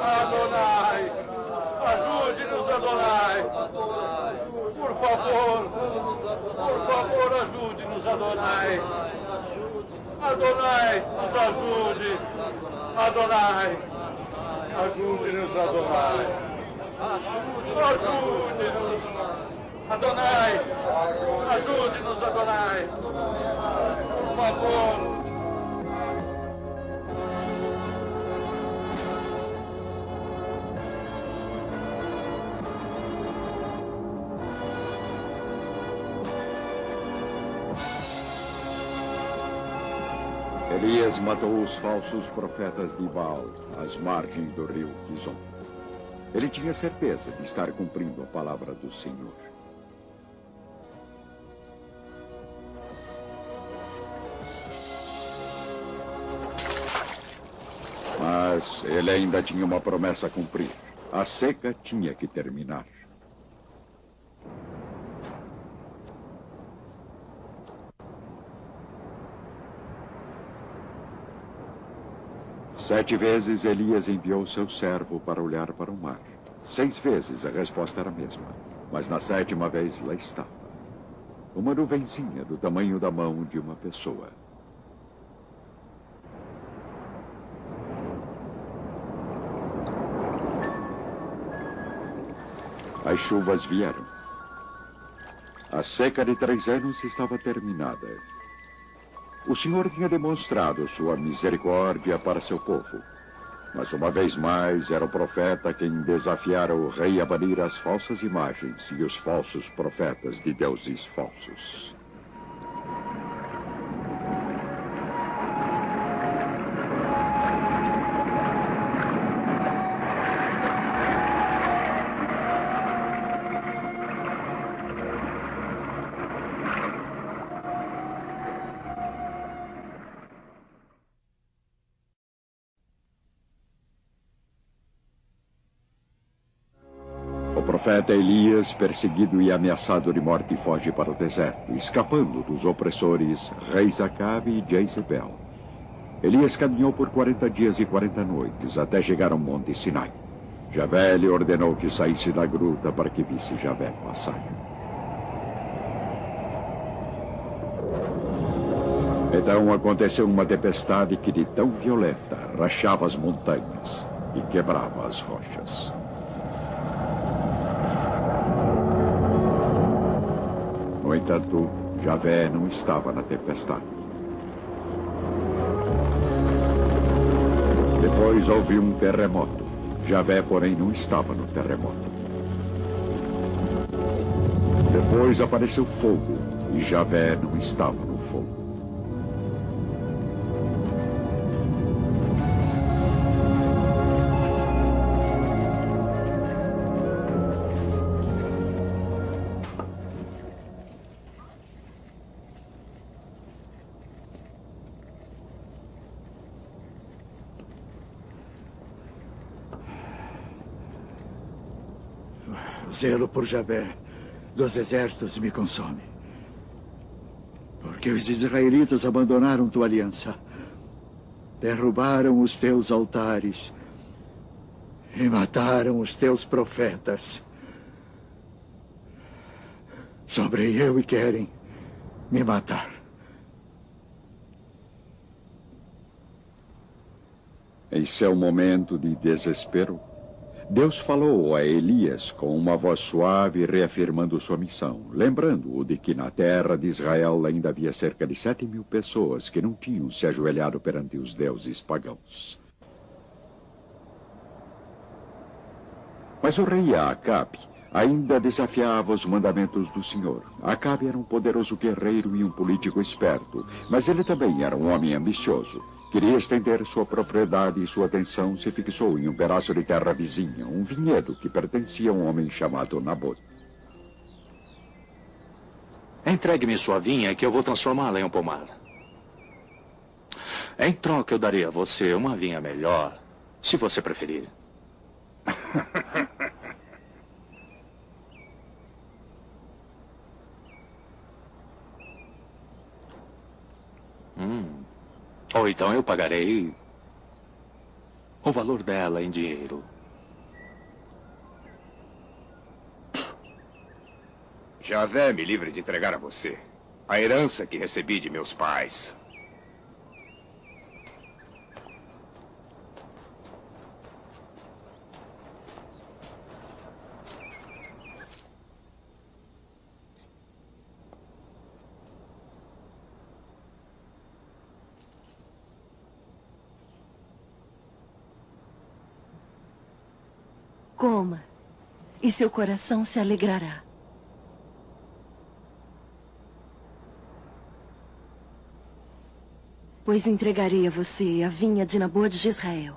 Adonai, ajude-nos, Adonai. Por favor, ajude-nos, Adonai. Adonai, nos ajude. Adonai, ajude-nos, Adonai. Ajude-nos. Adonai, ajude-nos, Adonai. Por favor. Elias matou os falsos profetas de Baal às margens do rio Quizon. Ele tinha certeza de estar cumprindo a palavra do Senhor. Mas ele ainda tinha uma promessa a cumprir. A seca tinha que terminar. Sete vezes Elias enviou seu servo para olhar para o mar. 6 vezes a resposta era a mesma. Mas na 7ª vez lá estava. Uma nuvenzinha do tamanho da mão de uma pessoa. As chuvas vieram. A seca de 3 anos estava terminada. O Senhor tinha demonstrado sua misericórdia para seu povo. Mas uma vez mais era o profeta quem desafiara o rei a banir as falsas imagens e os falsos profetas de deuses falsos. O profeta Elias, perseguido e ameaçado de morte, foge para o deserto, escapando dos opressores reis Acabe e Jezebel. Elias caminhou por 40 dias e 40 noites até chegar ao monte Sinai. Javé lhe ordenou que saísse da gruta para que visse Javé passar. Então aconteceu uma tempestade que, de tão violenta, rachava as montanhas e quebrava as rochas. No entanto, Javé não estava na tempestade. Depois houve um terremoto. Javé, porém, não estava no terremoto. Depois apareceu fogo e Javé não estava no fogo. O zelo por Javé dos exércitos me consome. Porque os israelitas abandonaram tua aliança, derrubaram os teus altares e mataram os teus profetas. Sobrei eu e querem me matar. Esse é o momento de desespero. Deus falou a Elias com uma voz suave, reafirmando sua missão, lembrando-o de que na terra de Israel ainda havia cerca de 7.000 pessoas que não tinham se ajoelhado perante os deuses pagãos. Mas o rei Acabe ainda desafiava os mandamentos do Senhor. Acabe era um poderoso guerreiro e um político esperto, mas ele também era um homem ambicioso. Queria estender sua propriedade e sua atenção se fixou em um pedaço de terra vizinha, um vinhedo que pertencia a um homem chamado Nabote. Entregue-me sua vinha que eu vou transformá-la em um pomar. Em troca, eu darei a você uma vinha melhor, se você preferir. Ou então eu pagarei o valor dela em dinheiro. Javé me livre de entregar a você a herança que recebi de meus pais. Coma, e seu coração se alegrará. Pois entregarei a você a vinha de Nabote de Israel.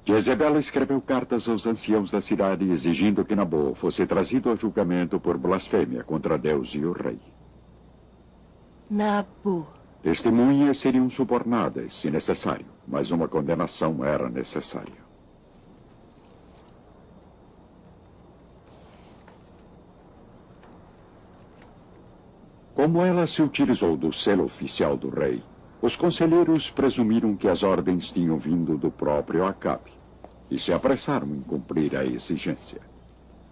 Jezebel escreveu cartas aos anciãos da cidade exigindo que Nabô fosse trazido a julgamento por blasfêmia contra Deus e o rei. Nabô. Testemunhas seriam subornadas, se necessário, mas uma condenação era necessária. Como ela se utilizou do selo oficial do rei, os conselheiros presumiram que as ordens tinham vindo do próprio Acabe e se apressaram em cumprir a exigência.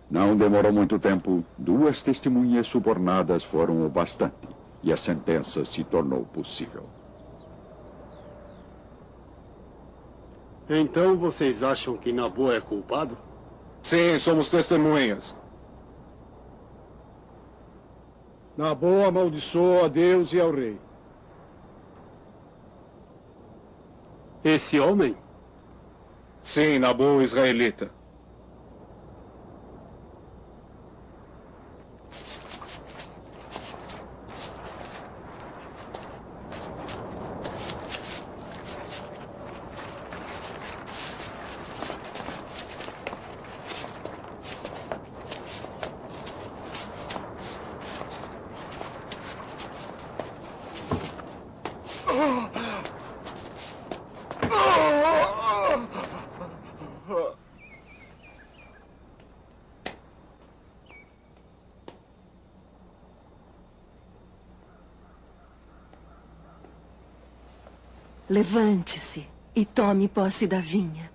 Não demorou muito tempo, 2 testemunhas subornadas foram o bastante e a sentença se tornou possível. Então vocês acham que Nabô é culpado? Sim, somos testemunhas. Nabô amaldiçoou a Deus e ao rei. Esse homem? Sim, Nabô israelita. Levante-se e tome posse da vinha.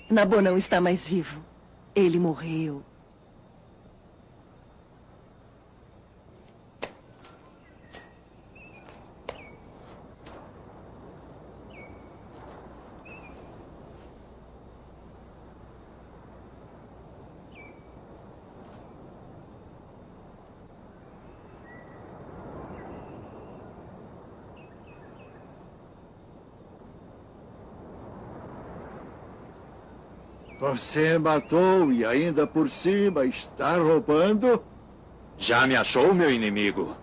Nabô não está mais vivo. Ele morreu. Você matou e ainda por cima está roubando? Já me achou, meu inimigo?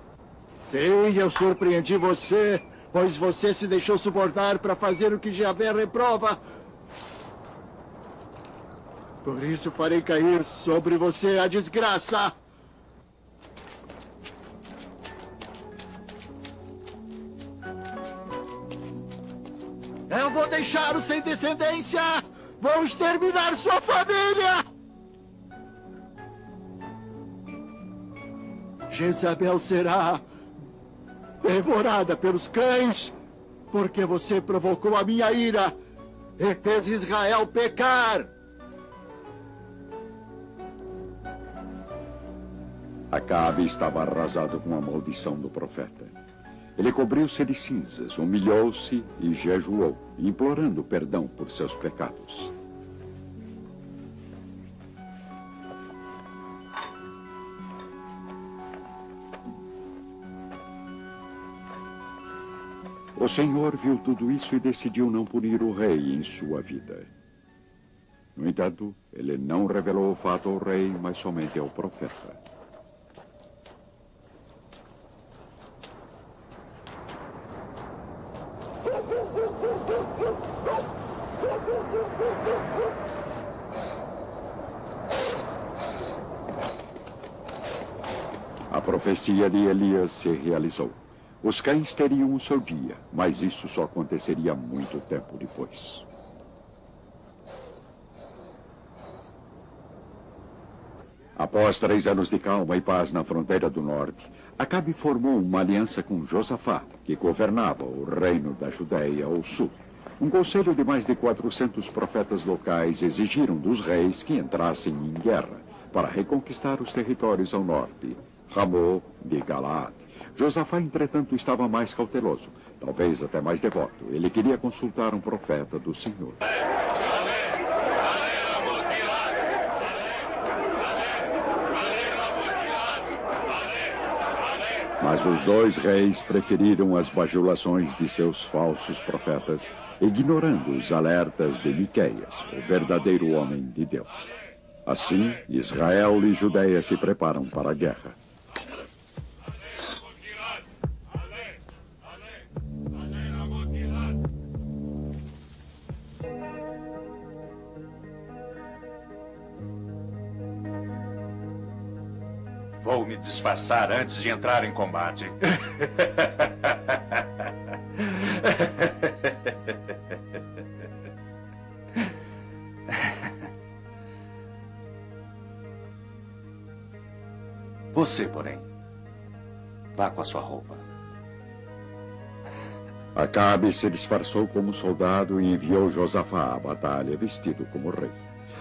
Sim, eu surpreendi você, pois você se deixou subornar para fazer o que Javé reprova. Por isso farei cair sobre você a desgraça. Eu vou deixá-lo sem descendência! Vou exterminar sua família! Jezabel será devorada pelos cães, porque você provocou a minha ira e fez Israel pecar. Acabe estava arrasado com a maldição do profeta. Ele cobriu-se de cinzas, humilhou-se e jejuou, implorando perdão por seus pecados. O Senhor viu tudo isso e decidiu não punir o rei em sua vida. No entanto, ele não revelou o fato ao rei, mas somente ao profeta. A profecia de Elias se realizou. Os cães teriam o seu dia, mas isso só aconteceria muito tempo depois. Após 3 anos de calma e paz na fronteira do norte, Acabe formou uma aliança com Josafá, que governava o reino da Judéia ao sul. Um conselho de mais de 400 profetas locais exigiram dos reis que entrassem em guerra para reconquistar os territórios ao norte, Ramô de Galaad. Josafá, entretanto, estava mais cauteloso, talvez até mais devoto. Ele queria consultar um profeta do Senhor. Mas os 2 reis preferiram as bajulações de seus falsos profetas, ignorando os alertas de Miqueias, o verdadeiro homem de Deus. Assim, Israel e Judeia se preparam para a guerra. Vou me disfarçar antes de entrar em combate. Você, porém, vá com a sua roupa. Acabe se disfarçou como soldado e enviou Josafá à batalha vestido como rei.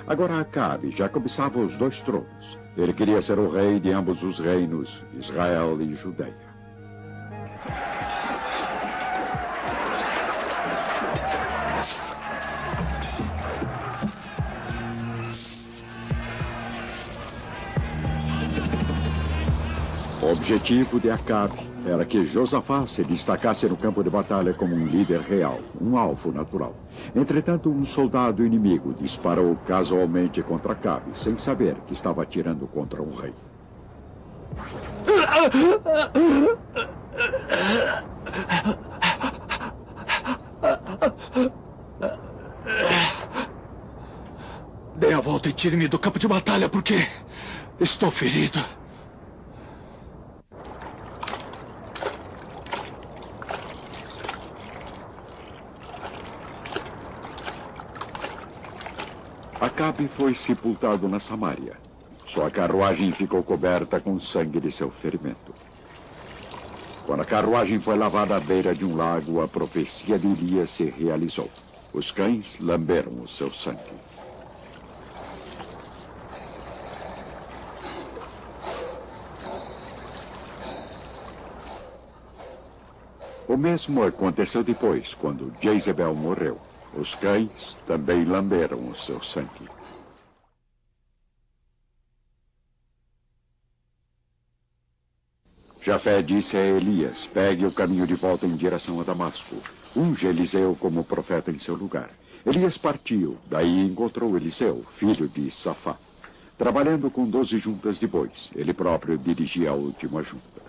Agora Acabe já cobiçava os 2 tronos. Ele queria ser o rei de ambos os reinos, Israel e Judeia. O objetivo de Acabe era que Josafá se destacasse no campo de batalha como um líder real, um alvo natural. Entretanto, um soldado inimigo disparou casualmente contra Acabe, sem saber que estava atirando contra um rei. Dê a volta e tire-me do campo de batalha, porque estou ferido. Acabe foi sepultado na Samaria. Sua carruagem ficou coberta com sangue de seu ferimento. Quando a carruagem foi lavada à beira de um lago, a profecia de Elias se realizou. Os cães lamberam o seu sangue. O mesmo aconteceu depois, quando Jezebel morreu. Os cães também lamberam o seu sangue. Jafé disse a Elias: pegue o caminho de volta em direção a Damasco. Unge Eliseu como profeta em seu lugar. Elias partiu, daí encontrou Eliseu, filho de Safá, trabalhando com 12 juntas de bois. Ele próprio dirigia a última junta.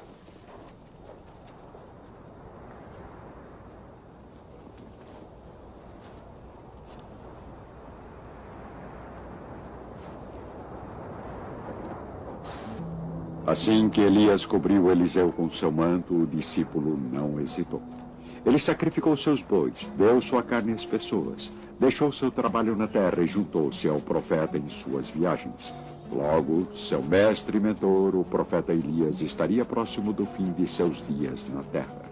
Assim que Elias cobriu Eliseu com seu manto, o discípulo não hesitou. Ele sacrificou seus bois, deu sua carne às pessoas, deixou seu trabalho na terra e juntou-se ao profeta em suas viagens. Logo, seu mestre e mentor, o profeta Elias, estaria próximo do fim de seus dias na terra.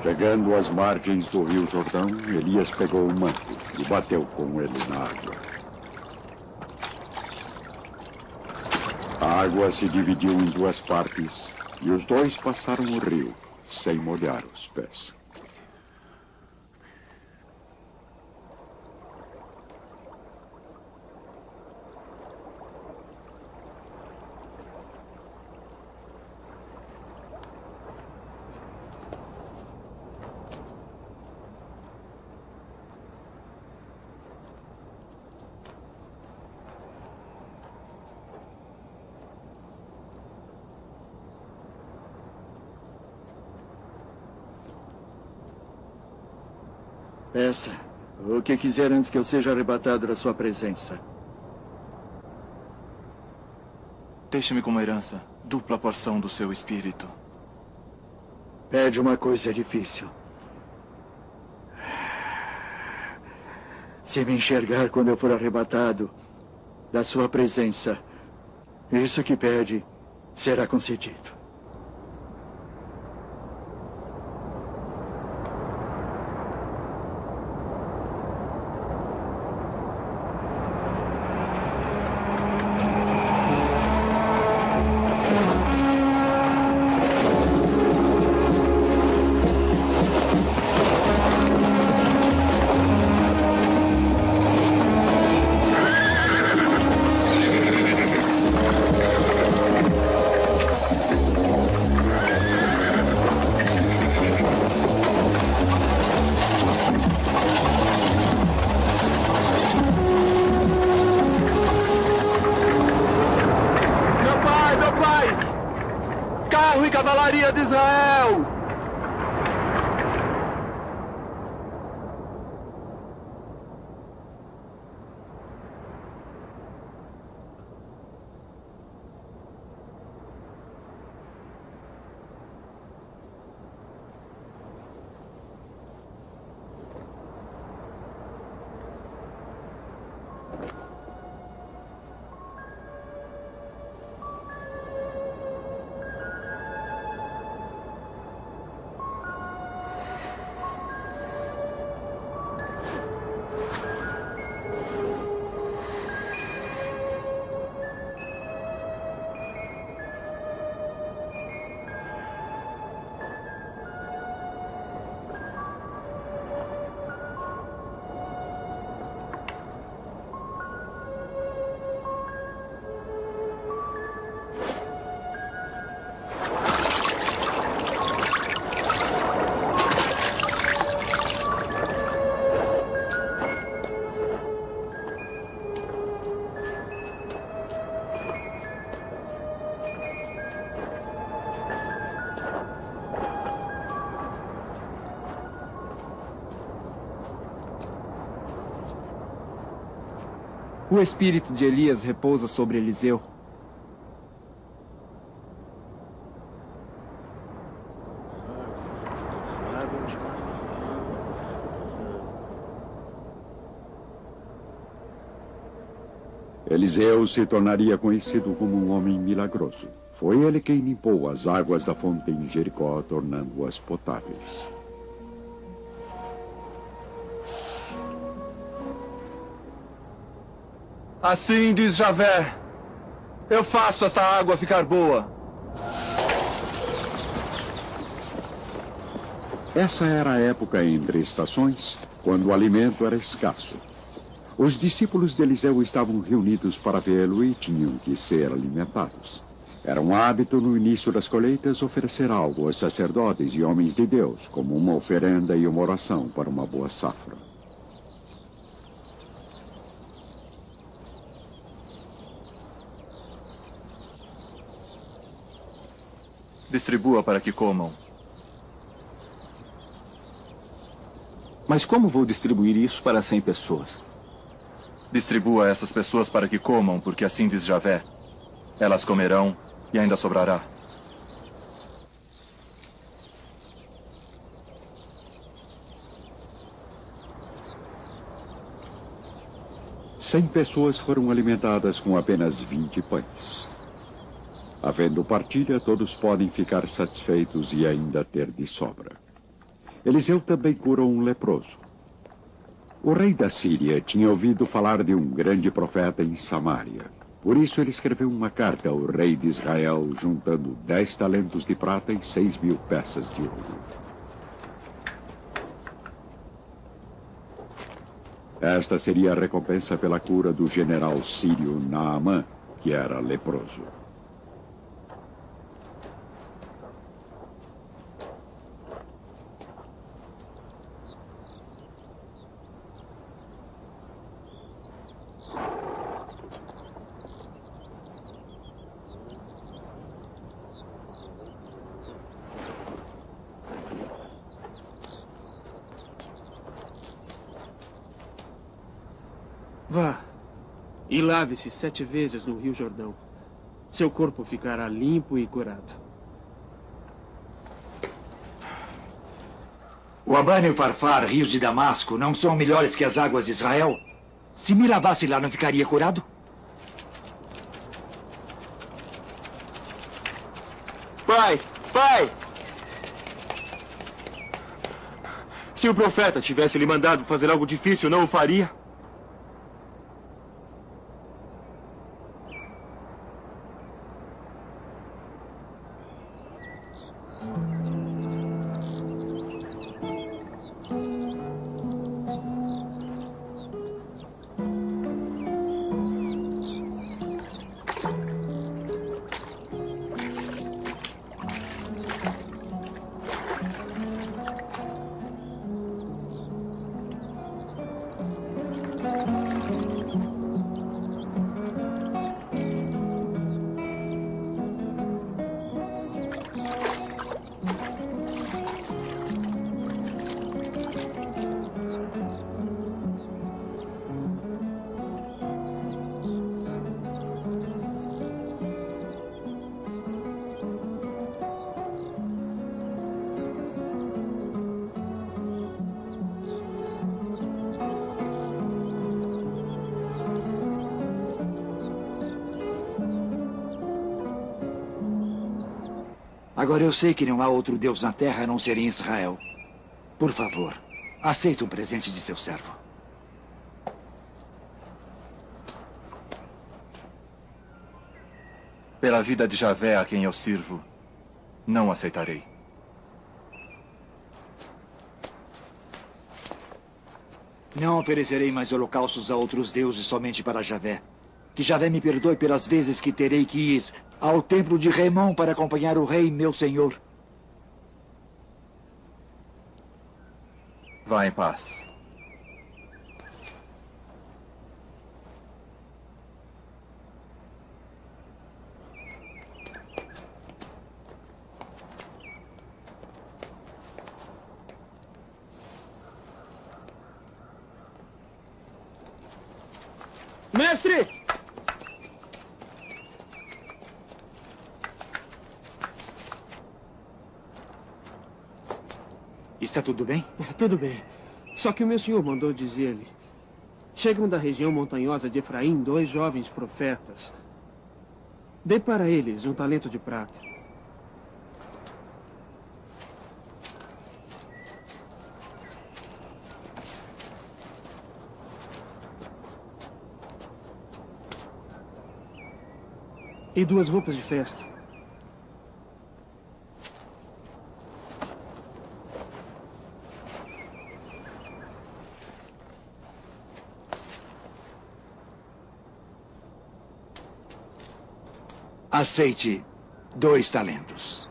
Chegando às margens do rio Jordão, Elias pegou o manto e bateu com ele na água. A água se dividiu em duas partes e os dois passaram o rio sem molhar os pés. Peça o que quiser antes que eu seja arrebatado da sua presença. Deixe-me como herança dupla porção do seu espírito. Pede uma coisa difícil. Se me enxergar quando eu for arrebatado da sua presença, isso que pede será concedido. O espírito de Elias repousa sobre Eliseu. Eliseu se tornaria conhecido como um homem milagroso. Foi ele quem limpou as águas da fonte em Jericó, tornando-as potáveis. Assim diz Javé, eu faço esta água ficar boa. Essa era a época entre estações, quando o alimento era escasso. Os discípulos de Eliseu estavam reunidos para vê-lo e tinham que ser alimentados. Era um hábito no início das colheitas oferecer algo aos sacerdotes e homens de Deus, como uma oferenda e uma oração para uma boa safra. Distribua para que comam. Mas como vou distribuir isso para 100 pessoas? Distribua essas pessoas para que comam, porque assim diz Javé. Elas comerão e ainda sobrará. Cem pessoas foram alimentadas com apenas 20 pães. Havendo partilha, todos podem ficar satisfeitos e ainda ter de sobra. Eliseu também curou um leproso. O rei da Síria tinha ouvido falar de um grande profeta em Samaria. Por isso ele escreveu uma carta ao rei de Israel, juntando 10 talentos de prata e 6.000 peças de ouro. Esta seria a recompensa pela cura do general sírio Naamã, que era leproso. Vá e lave-se 7 vezes no Rio Jordão. Seu corpo ficará limpo e curado. O Abana e o Farfar, rios de Damasco, não são melhores que as águas de Israel? Se me lavasse lá, não ficaria curado? Pai! Pai! Se o profeta tivesse lhe mandado fazer algo difícil, não o faria? Agora eu sei que não há outro Deus na terra a não ser em Israel. Por favor, aceite um presente de seu servo. Pela vida de Javé a quem eu sirvo, não aceitarei. Não oferecerei mais holocaustos a outros deuses somente para Javé. Que Javé me perdoe pelas vezes que terei que ir ao templo de Remon para acompanhar o rei, meu senhor. Vá em paz. Mestre! Está tudo bem? Tudo bem. Só que o meu senhor mandou dizer-lhe. Chegam da região montanhosa de Efraim 2 jovens profetas. Dê para eles um talento de prata. E 2 roupas de festa. Aceite 2 talentos.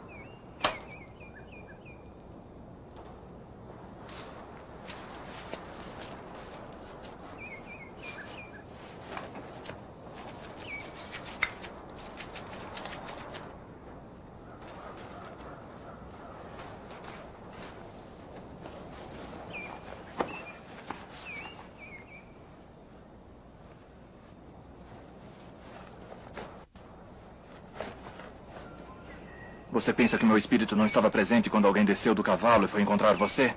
Você pensa que meu espírito não estava presente quando alguém desceu do cavalo e foi encontrar você?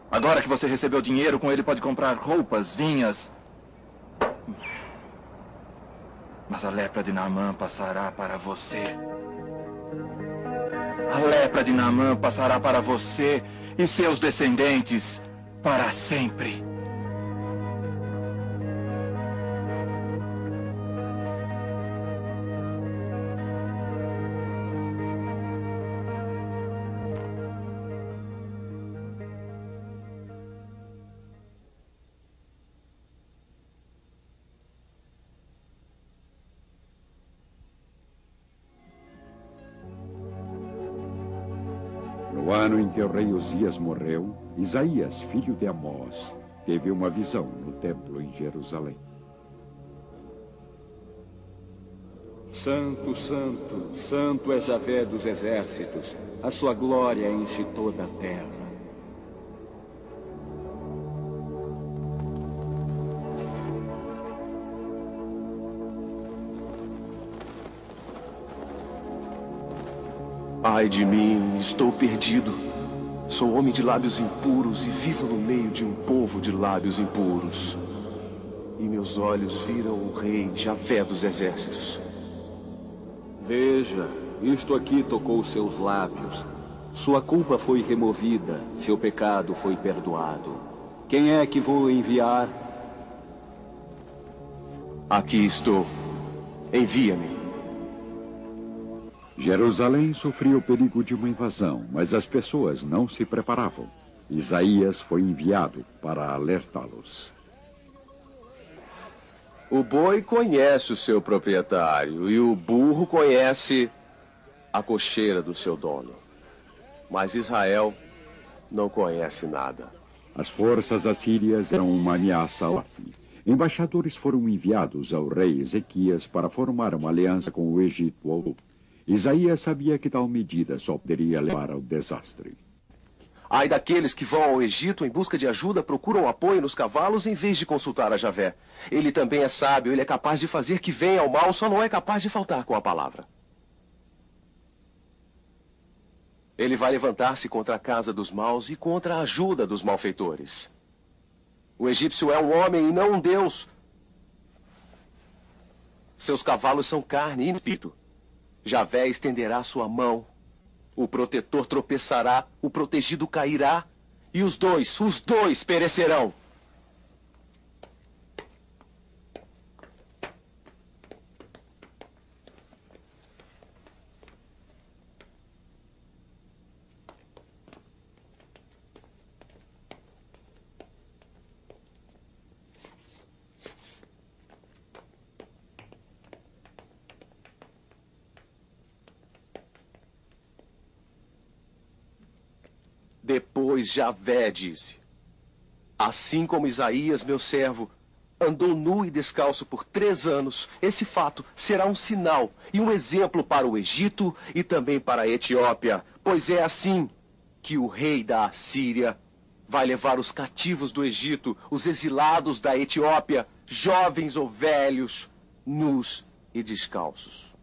Agora que você recebeu dinheiro, com ele pode comprar roupas, vinhas. Mas a lepra de Naamã passará para você. A lepra de Naamã passará para você e seus descendentes para sempre. No ano em que o rei Uzias morreu, Isaías, filho de Amós, teve uma visão no templo em Jerusalém. Santo, santo, santo é Javé dos exércitos. A sua glória enche toda a terra. Ai de mim, estou perdido. Sou homem de lábios impuros e vivo no meio de um povo de lábios impuros. E meus olhos viram o rei Javé dos exércitos. Veja, isto aqui tocou seus lábios. Sua culpa foi removida, seu pecado foi perdoado. Quem é que vou enviar? Aqui estou. Envia-me. Jerusalém sofria o perigo de uma invasão, mas as pessoas não se preparavam. Isaías foi enviado para alertá-los. O boi conhece o seu proprietário e o burro conhece a cocheira do seu dono. Mas Israel não conhece nada. As forças assírias eram uma ameaça ao norte. Embaixadores foram enviados ao rei Ezequias para formar uma aliança com o Egito. Isaías sabia que tal medida só poderia levar ao desastre. Ai daqueles que vão ao Egito em busca de ajuda, procuram apoio nos cavalos em vez de consultar a Javé. Ele também é sábio, ele é capaz de fazer que venha ao mal, só não é capaz de faltar com a palavra. Ele vai levantar-se contra a casa dos maus e contra a ajuda dos malfeitores. O egípcio é um homem e não um deus. Seus cavalos são carne e espírito. Javé estenderá sua mão. O protetor tropeçará, o protegido cairá, e os dois perecerão. Depois Javé disse: assim como Isaías, meu servo, andou nu e descalço por 3 anos, esse fato será um sinal e um exemplo para o Egito e também para a Etiópia, pois é assim que o rei da Assíria vai levar os cativos do Egito, os exilados da Etiópia, jovens ou velhos, nus e descalços.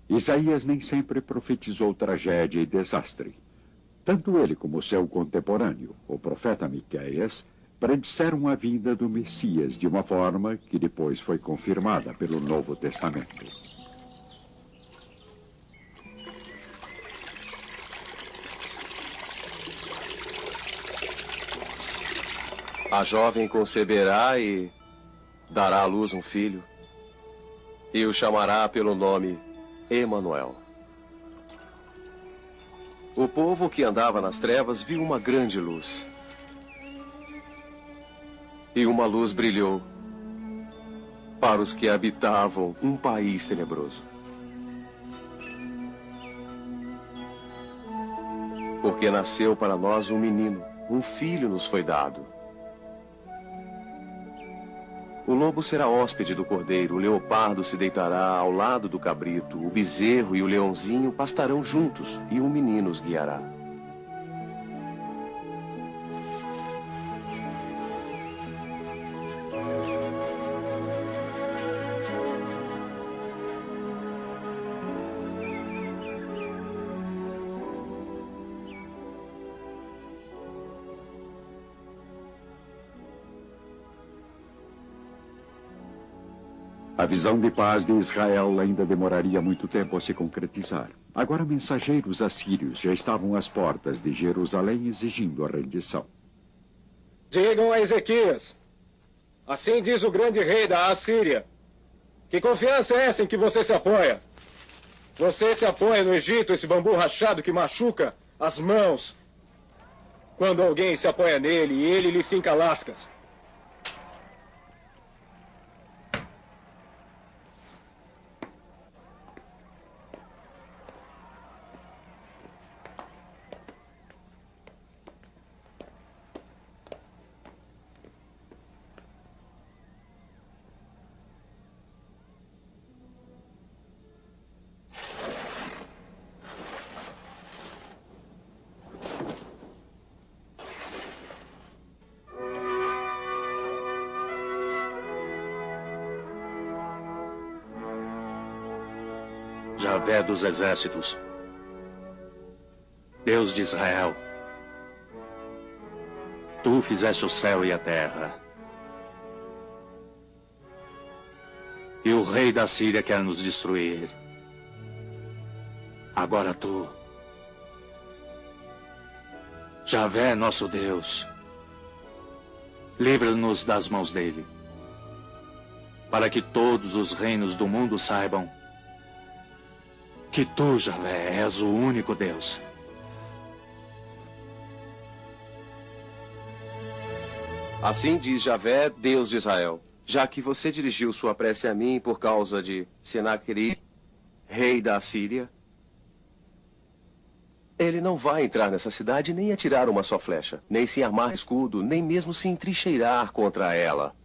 Isaías nem sempre profetizou tragédia e desastre. Tanto ele como seu contemporâneo, o profeta Miqueias, predisseram a vinda do Messias de uma forma que depois foi confirmada pelo Novo Testamento. A jovem conceberá e dará à luz um filho, e o chamará pelo nome Emanuel. O povo que andava nas trevas viu uma grande luz. E uma luz brilhou para os que habitavam um país tenebroso. Porque nasceu para nós um menino, um filho nos foi dado. O lobo será hóspede do cordeiro, o leopardo se deitará ao lado do cabrito, o bezerro e o leãozinho pastarão juntos, e um menino os guiará. A visão de paz de Israel ainda demoraria muito tempo a se concretizar. Agora mensageiros assírios já estavam às portas de Jerusalém exigindo a rendição. Digam a Ezequias, assim diz o grande rei da Assíria, que confiança é essa em que você se apoia? Você se apoia no Egito, esse bambu rachado que machuca as mãos, quando alguém se apoia nele e ele lhe finca lascas. Javé dos exércitos, Deus de Israel, tu fizeste o céu e a terra. E o rei da Síria quer nos destruir. Agora tu, Javé, nosso Deus, livra-nos das mãos dele, para que todos os reinos do mundo saibam que tu, Javé, és o único Deus. Assim diz Javé, Deus de Israel, já que você dirigiu sua prece a mim por causa de Senaquerib, rei da Assíria, ele não vai entrar nessa cidade nem atirar uma só flecha, nem se armar escudo, nem mesmo se entrincheirar contra ela.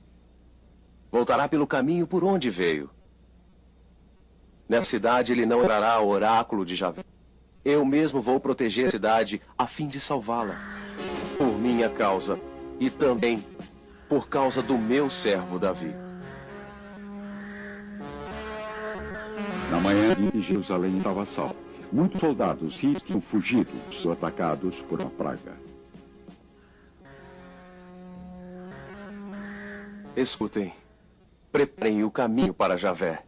Voltará pelo caminho por onde veio. Nessa cidade ele não entrará ao oráculo de Javé. Eu mesmo vou proteger a cidade a fim de salvá-la. Por minha causa e também por causa do meu servo Davi. Na manhã de Jerusalém estava salvo. Muitos soldados sírios tinham fugido, atacados por uma praga. Escutem, preparem o caminho para Javé.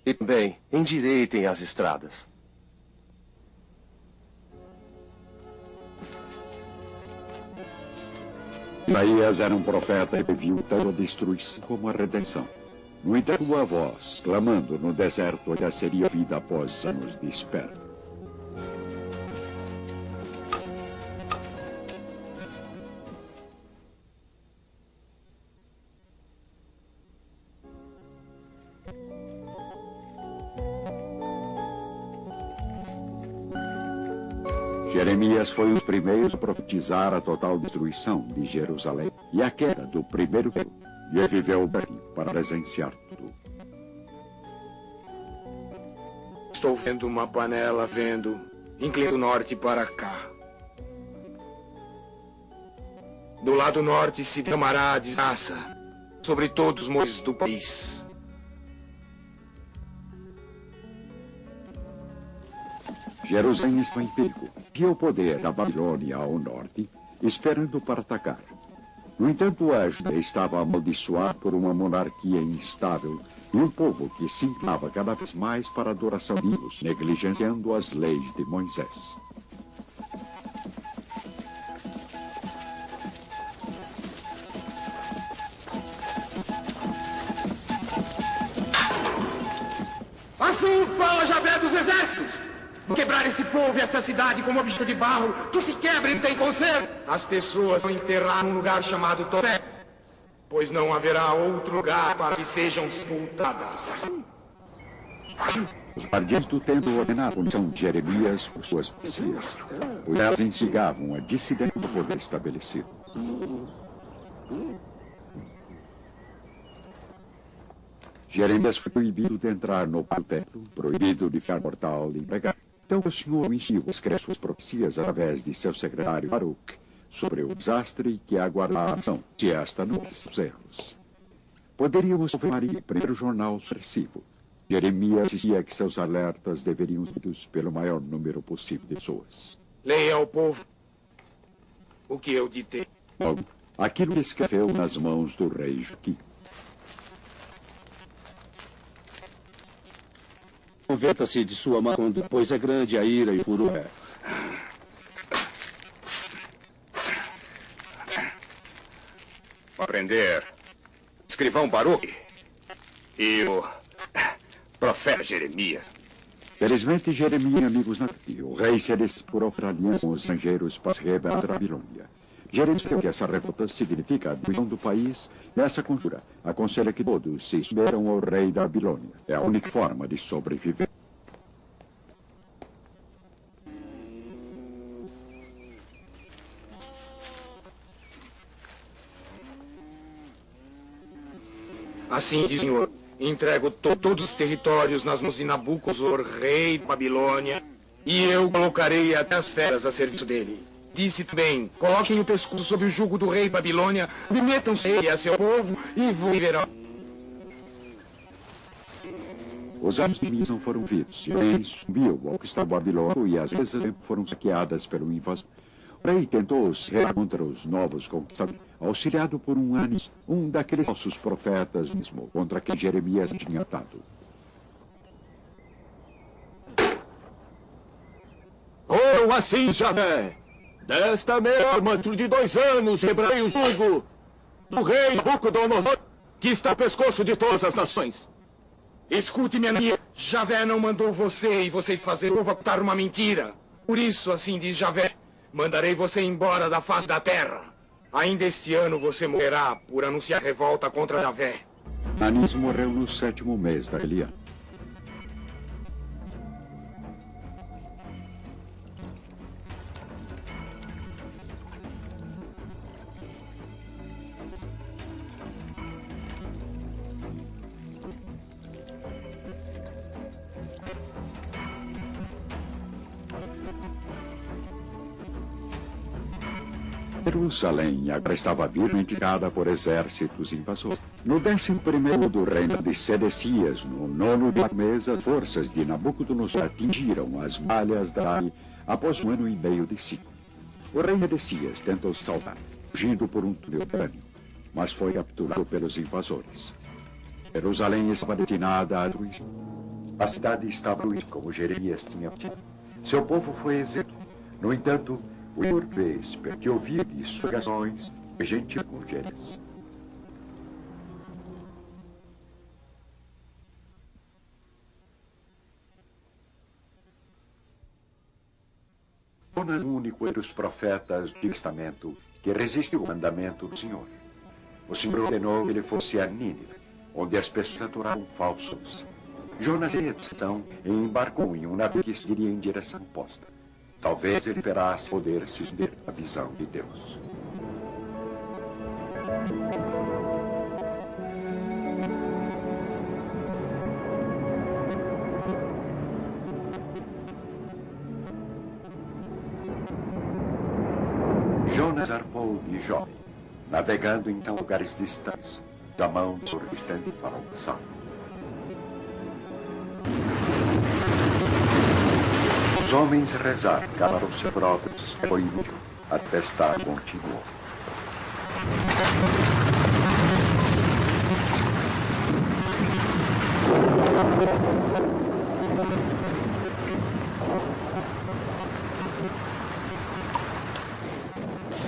E também endireitem as estradas. Isaías era um profeta e viu tanto a destruição como a redenção. No entanto, a voz, clamando no deserto, já seria ouvida após anos de espera. Jeremias foi um dos primeiros a profetizar a total destruição de Jerusalém e a queda do primeiro templo, e ele viveu bem para presenciar tudo. Estou vendo uma panela, vendo, inclina do norte para cá. Do lado norte se derramará a desgraça sobre todos os moradores do país. Jerusalém está em perigo. E o poder da Babilônia ao norte, esperando para atacar. No entanto, a Judéia estava amaldiçoada por uma monarquia instável e um povo que se inclinava cada vez mais para a adoração de Deus, negligenciando as leis de Moisés. Assim fala Javé dos exércitos! Vou quebrar esse povo e essa cidade como objeto de barro que se quebra e não tem conserto. As pessoas vão enterrar num lugar chamado Tofé, pois não haverá outro lugar para que sejam sepultadas. Os guardiões do templo ordenaram a punição de Jeremias por suas profecias, pois elas instigavam a dissidência do poder estabelecido. Jeremias foi proibido de entrar no templo, proibido de ficar mortal e pregar. Então o Senhor ensinou a escrever suas profecias através de seu secretário Baruch sobre o desastre que aguardava a nação, se esta não tivesse os erros. Poderíamos confirmar em primeiro jornal sucessivo. Jeremias dizia que seus alertas deveriam ser lidos pelo maior número possível de pessoas. Leia ao povo o que eu ditei. Logo, aquilo que escreveu nas mãos do rei Joaquim. Converta-se de sua mão, pois é grande a ira e o furor. Aprender. Escrivão Baruch e o profeta Jeremias. Felizmente, Jeremias e amigos na corte. O rei se disse por oferir aliança com os estrangeiros para se rebelar contra a Babilônia. Jeremias viu que essa revolta significa a divisão do país e essa conjura aconselha que todos se submetam ao rei da Babilônia. É a única forma de sobreviver. Assim diz o Senhor, entrego todos os territórios nas mãos de Nabucodonosor, rei da Babilônia, e eu colocarei até as feras a serviço dele. Disse também, coloquem o pescoço sob o jugo do rei da Babilônia, submetam-se ele a seu povo e viverão. Os anos de missão foram vidos, e o rei subiu ao conquistar Babilônia e as mesas foram saqueadas pelo invasor. O rei tentou se rebelar contra os novos conquistadores, auxiliado por um daqueles falsos profetas mesmo, contra quem Jeremias tinha lutado. Oh, assim, Javé! Desta mesma dentro de 2 anos, quebrarei o jugo do rei Nabucodonosor, que está ao pescoço de todas as nações. Escute, minha amiga, Javé não mandou você e vocês fazer o povo contar uma mentira. Por isso, assim diz Javé, mandarei você embora da face da terra. Ainda este ano você morrerá por anunciar revolta contra Javé. Anis morreu no 7º mês daquele ano. Jerusalém agora estava virgem por exércitos invasores. No 11º do reino de Sedecias, no 9º mês, as forças de Nabucodonosor atingiram as malhas da Ai após 1 ano e meio de ciclo. O rei Sedecias tentou salvar, fugindo por um túnel subterrâneo, mas foi capturado pelos invasores. Jerusalém estava destinada a destruição. A cidade estava ruída, como Jeremias tinha dito. Seu povo foi exilado. No entanto, o Senhor fez, porque ouviu de suas ações, foi gentil com Jeremias. Jonas, o único entre os profetas do Testamento que resistiu ao mandamento do Senhor. O Senhor ordenou que ele fosse a Nínive, onde as pessoas adoravam falsos. Jonas teve a decisão e embarcou em um navio que seguiria em direção oposta. Talvez ele esperasse poder se esconder da visão de Deus. Jonas armou de jovem, navegando em lugares distantes, a mão resistente para alçar. Os homens rezaram, calaram-se próprios, foi inútil, a tempestade continuou.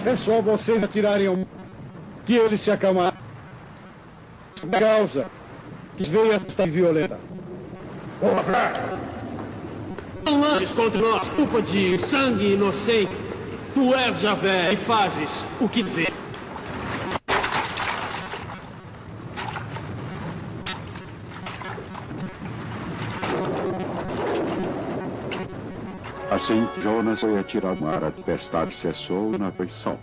É só vocês atirarem um que ele se acalmar. A causa que veio esta violenta. Não lances contra nós culpa de sangue inocente. Tu és Javé e fazes o que dizer. Assim que Jonas foi atirado no mar, a tempestade cessou e o navio salvo.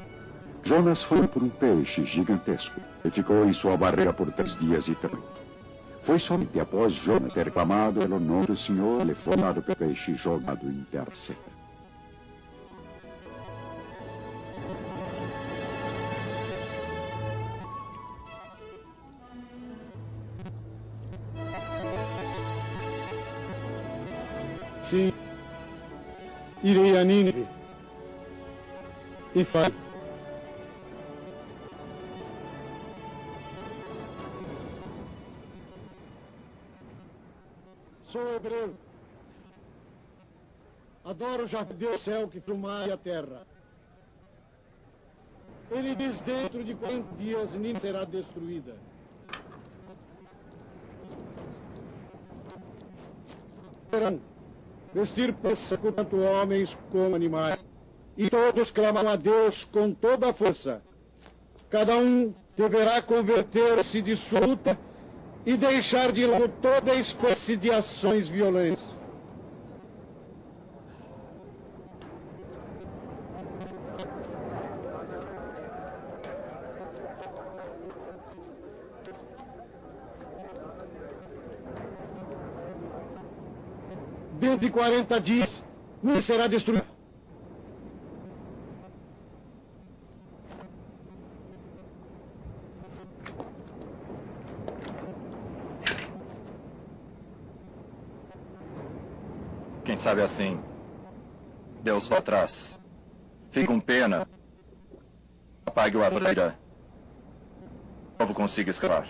Jonas foi por um peixe gigantesco e ficou em sua barriga por 3 dias e também. Foi somente após Jonas ter clamado pelo nome do Senhor, ele foi dado pelo peixe jogado em terra seca. Sim, irei a Nínive e farei. Sou hebreu. Adoro já Deus, o céu que fez o mar e a terra. Ele diz: dentro de 40 dias Nínive será destruída. Vestir seco tanto homens como animais. E todos clamam a Deus com toda a força. Cada um deverá converter-se de sua luta e deixar de lado toda espécie de ações violentas. Dentro de 40 dias, Nínive será destruída. Quem sabe assim, Deus vá atrás. Fique com pena. Apague o arreira. O povo consiga escapar.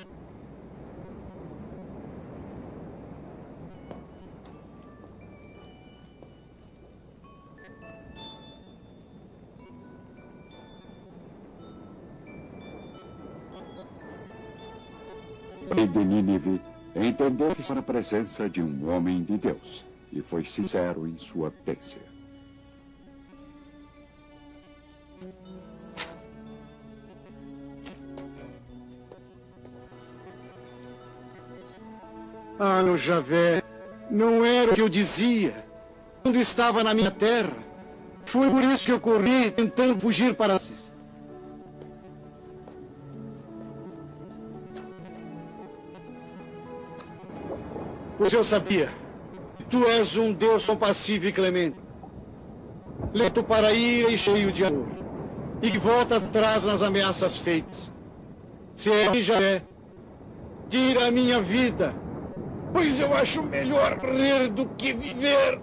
O rei de Nínive entendeu que estava na presença de um homem de Deus e foi sincero em sua tência. Ah, meu Javé, não era o que eu dizia quando estava na minha terra. Foi por isso que eu corri tentando fugir para Assis. Pois eu sabia. Tu és um Deus compassivo e clemente, lento para a ira e cheio de amor, e que voltas atrás nas ameaças feitas. Se é Javé, tira a minha vida, pois eu acho melhor morrer do que viver.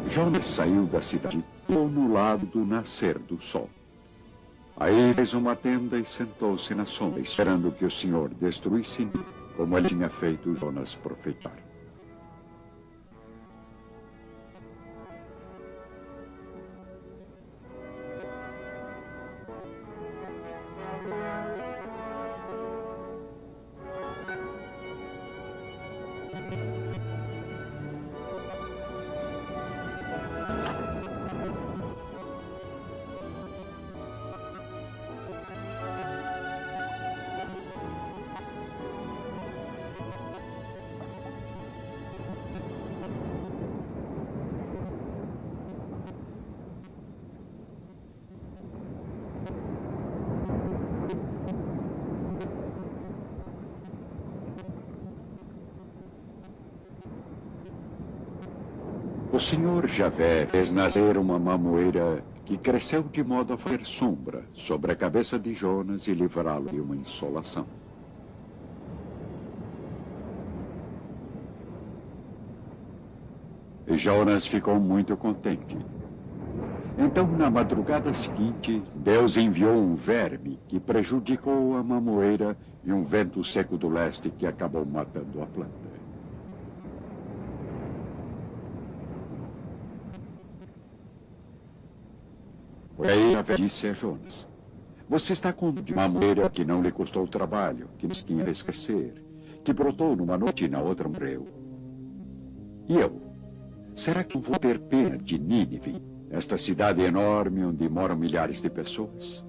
Jonas saiu da cidade e ficou no lado do nascer do sol. Aí fez uma tenda e sentou-se na sombra, esperando que o Senhor destruísse Nínive, como ele tinha feito Jonas profetizar. O Senhor Javé fez nascer uma mamoeira que cresceu de modo a fazer sombra sobre a cabeça de Jonas e livrá-lo de uma insolação. E Jonas ficou muito contente. Então, na madrugada seguinte, Deus enviou um verme que prejudicou a mamoeira e um vento seco do leste que acabou matando a planta. Aí Javé disse a Jonas: você está com uma mamoeira que não lhe custou trabalho, que nos tinha a esquecer, que brotou numa noite e na outra morreu. E eu? Será que eu vou ter pena de Nínive, esta cidade enorme onde moram milhares de pessoas?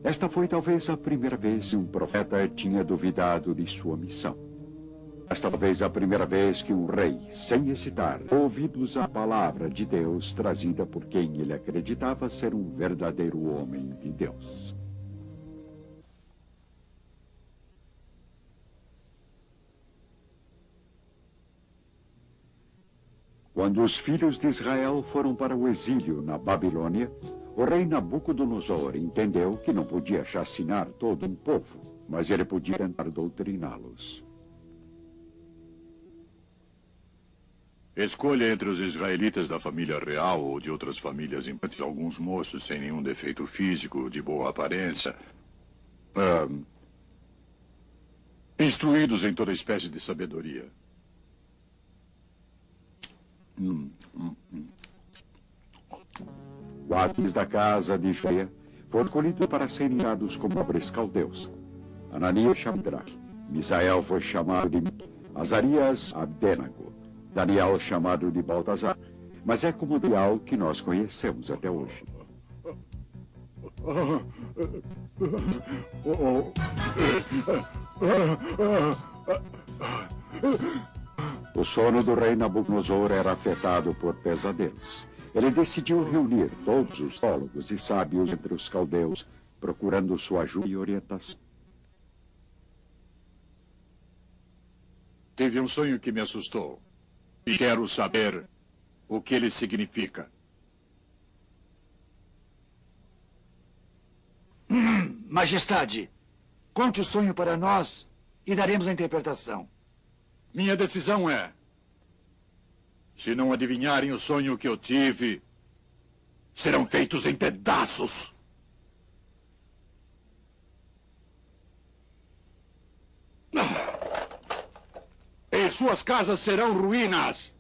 Esta foi talvez a primeira vez que um profeta tinha duvidado de sua missão. Esta talvez a primeira vez que um rei, sem hesitar, ouvidos a palavra de Deus trazida por quem ele acreditava ser um verdadeiro homem de Deus. Quando os filhos de Israel foram para o exílio na Babilônia, o rei Nabucodonosor entendeu que não podia chacinar todo um povo, mas ele podia tentar doutriná-los. Escolha entre os israelitas da família real ou de outras famílias importantes alguns moços sem nenhum defeito físico, de boa aparência, instruídos em toda espécie de sabedoria. Guardas da casa de José foram escolhidos para serem dados como nobres caldeus. Ananias Shadraque, Misael foi chamado de Azarias Abdenago, Daniel chamado de Baltazar, mas é como Daniel que nós conhecemos até hoje. O sono do rei Nabucodonosor era afetado por pesadelos. Ele decidiu reunir todos os teólogos e sábios entre os caldeus, procurando sua ajuda e orientação. Tive um sonho que me assustou. E quero saber o que ele significa. Majestade, conte o sonho para nós e daremos a interpretação. Minha decisão é: se não adivinharem o sonho que eu tive, serão feitos em pedaços. E suas casas serão ruínas.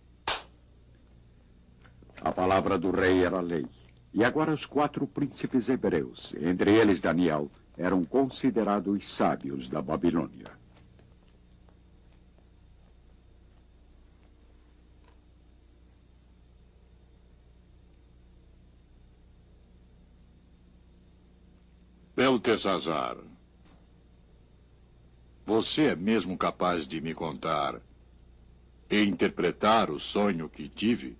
A palavra do rei era lei. E agora os 4 príncipes hebreus, entre eles Daniel, eram considerados sábios da Babilônia. Beltesazar, você é mesmo capaz de me contar e interpretar o sonho que tive?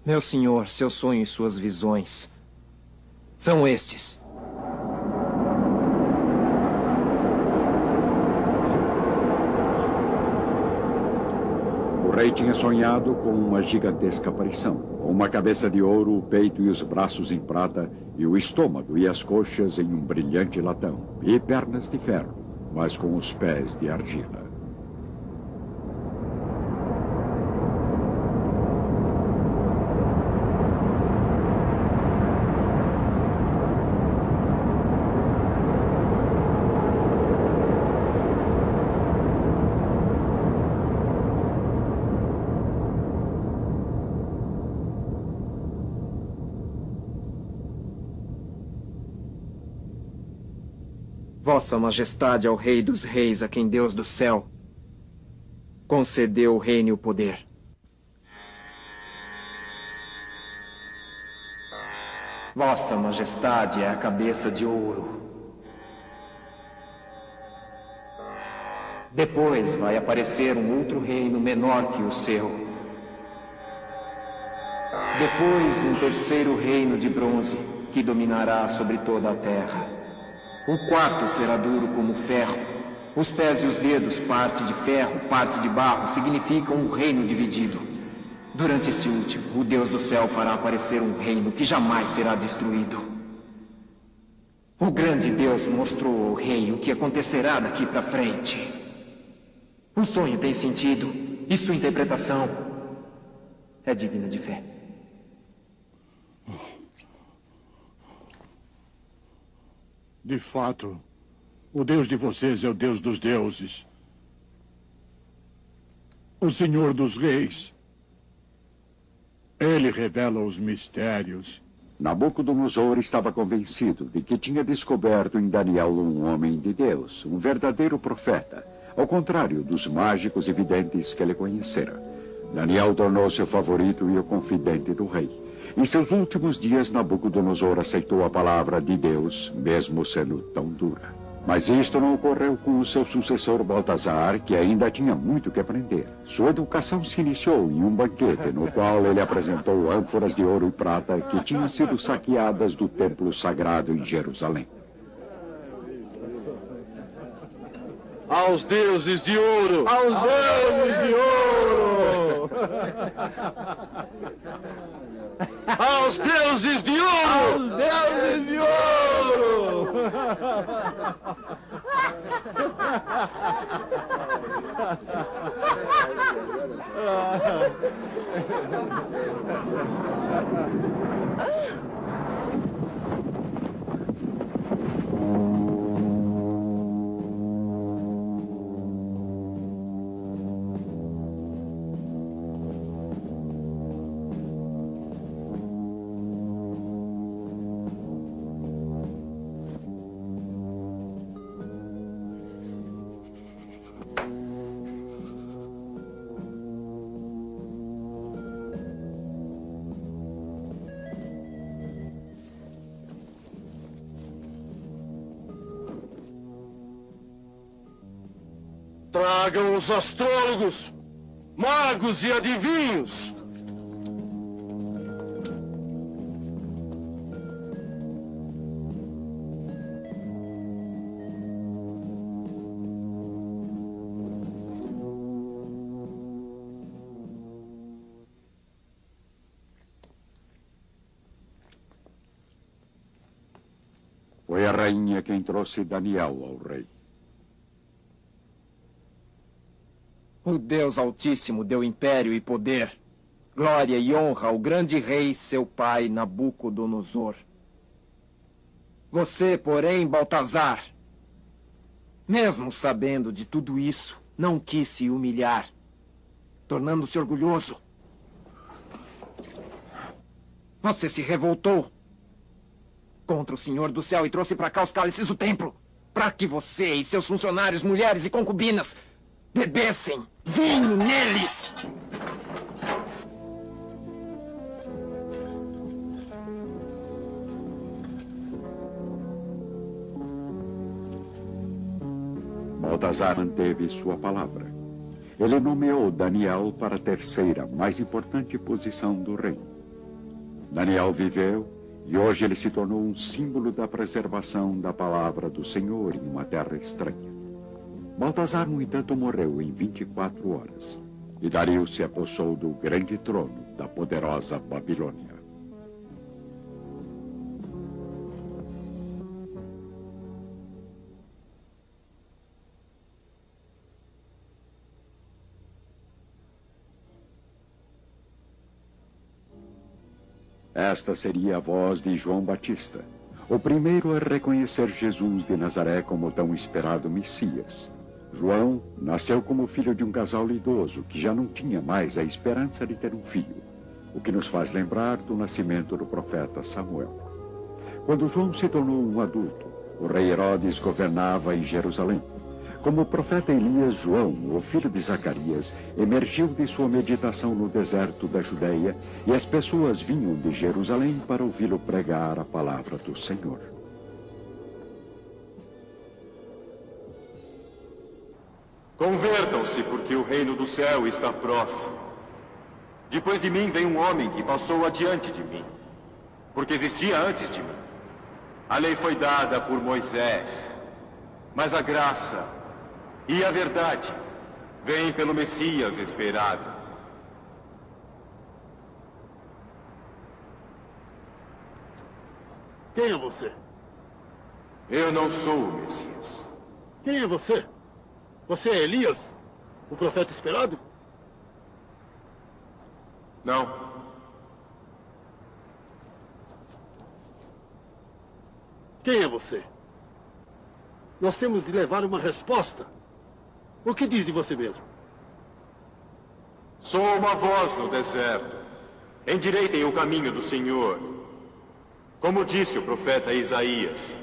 Meu senhor, seu sonho e suas visões são estes. O rei tinha sonhado com uma gigantesca aparição, com uma cabeça de ouro, o peito e os braços em prata, e o estômago e as coxas em um brilhante latão, e pernas de ferro, mas com os pés de argila. Vossa Majestade é o Rei dos Reis, a quem Deus do céu concedeu o reino e o poder. Vossa Majestade é a cabeça de ouro. Depois vai aparecer um outro reino menor que o seu. Depois um terceiro reino de bronze que dominará sobre toda a terra. O quarto será duro como ferro Os pés e os dedos, parte de ferro, parte de barro, significam um reino dividido. Durante este último, o Deus do céu fará aparecer um reino que jamais será destruído. O grande Deus mostrou ao rei o que acontecerá daqui para frente. O sonho tem sentido e sua interpretação é digna de fé. De fato, o Deus de vocês é o Deus dos deuses. O Senhor dos reis. Ele revela os mistérios. Nabucodonosor estava convencido de que tinha descoberto em Daniel um homem de Deus, um verdadeiro profeta, ao contrário dos mágicos e videntes que ele conhecera. Daniel tornou-se o favorito e o confidente do rei. Em seus últimos dias, Nabucodonosor aceitou a palavra de Deus, mesmo sendo tão dura. Mas isto não ocorreu com o seu sucessor Baltazar, que ainda tinha muito que aprender. Sua educação se iniciou em um banquete, no qual ele apresentou ânforas de ouro e prata que tinham sido saqueadas do templo sagrado em Jerusalém. Aos deuses de ouro! Aos deuses de ouro! Aos deuses de ouro! Aos deuses de ouro! Tragam os astrólogos, magos e adivinhos. Foi a rainha quem trouxe Daniel ao rei. O Deus Altíssimo deu império e poder, glória e honra ao grande rei, seu pai, Nabucodonosor. Você, porém, Baltazar, mesmo sabendo de tudo isso, não quis se humilhar, tornando-se orgulhoso. Você se revoltou contra o Senhor do Céu e trouxe para cá os cálices do templo, para que você e seus funcionários, mulheres e concubinas bebessem vinho neles. Baltazar manteve sua palavra. Ele nomeou Daniel para a terceira, mais importante posição do reino. Daniel viveu e hoje ele se tornou um símbolo da preservação da palavra do Senhor em uma terra estranha. Baltazar, no entanto, morreu em 24 horas. E Dario se apossou do grande trono da poderosa Babilônia. Esta seria a voz de João Batista, o primeiro a reconhecer Jesus de Nazaré como o tão esperado Messias. João nasceu como filho de um casal idoso que já não tinha mais a esperança de ter um filho, o que nos faz lembrar do nascimento do profeta Samuel. Quando João se tornou um adulto, o rei Herodes governava em Jerusalém. Como o profeta Elias, João, o filho de Zacarias, emergiu de sua meditação no deserto da Judeia e as pessoas vinham de Jerusalém para ouvi-lo pregar a palavra do Senhor. Convertam-se, porque o reino do céu está próximo. Depois de mim vem um homem que passou adiante de mim, porque existia antes de mim. A lei foi dada por Moisés, mas a graça e a verdade vêm pelo Messias esperado. Quem é você? Eu não sou o Messias. Quem é você? Você é Elias? O profeta esperado? Não. Quem é você? Nós temos de levar uma resposta. O que diz de você mesmo? Sou uma voz no deserto. Endireitem o caminho do Senhor. Como disse o profeta Isaías.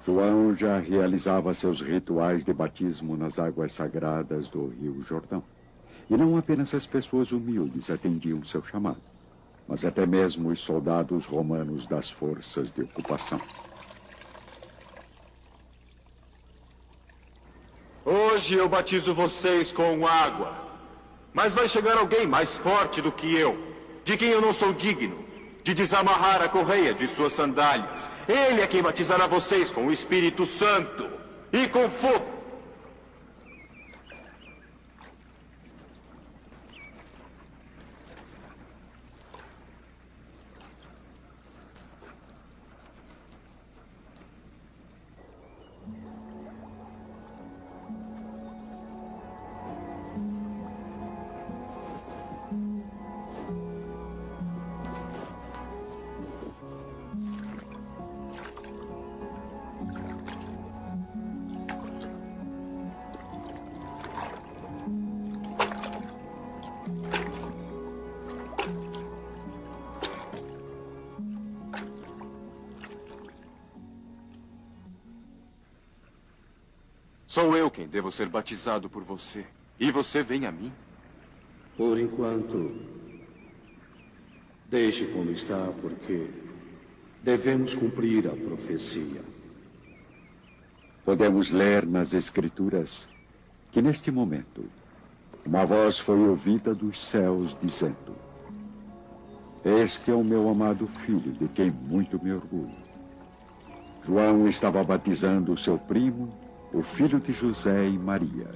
João já realizava seus rituais de batismo nas águas sagradas do Rio Jordão. E não apenas as pessoas humildes atendiam seu chamado, mas até mesmo os soldados romanos das forças de ocupação. Hoje eu batizo vocês com água, mas vai chegar alguém mais forte do que eu, de quem eu não sou digno de desamarrar a correia de suas sandálias. Ele é quem batizará vocês com o Espírito Santo e com fogo. Sou eu quem devo ser batizado por você. E você vem a mim? Por enquanto, deixe como está, porque devemos cumprir a profecia. Podemos ler nas Escrituras que, neste momento, uma voz foi ouvida dos céus dizendo: Este é o meu amado filho, de quem muito me orgulho. João estava batizando o seu primo, o filho de José e Maria,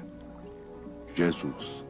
Jesus.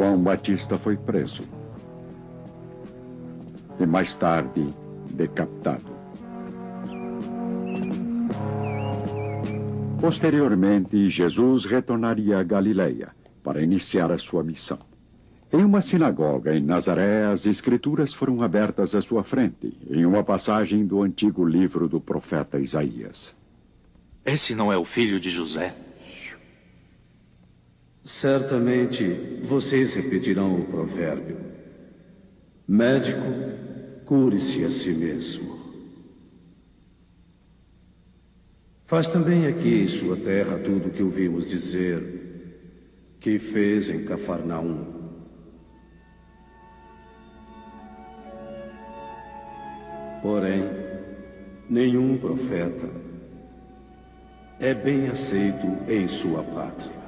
João Batista foi preso e mais tarde decapitado. Posteriormente, Jesus retornaria a Galileia para iniciar a sua missão. Em uma sinagoga em Nazaré, as Escrituras foram abertas à sua frente, em uma passagem do antigo livro do profeta Isaías. Esse não é o filho de José? Certamente vocês repetirão o provérbio: médico, cure-se a si mesmo. Faz também aqui em sua terra tudo o que ouvimos dizer que fez em Cafarnaum. Porém, nenhum profeta é bem aceito em sua pátria.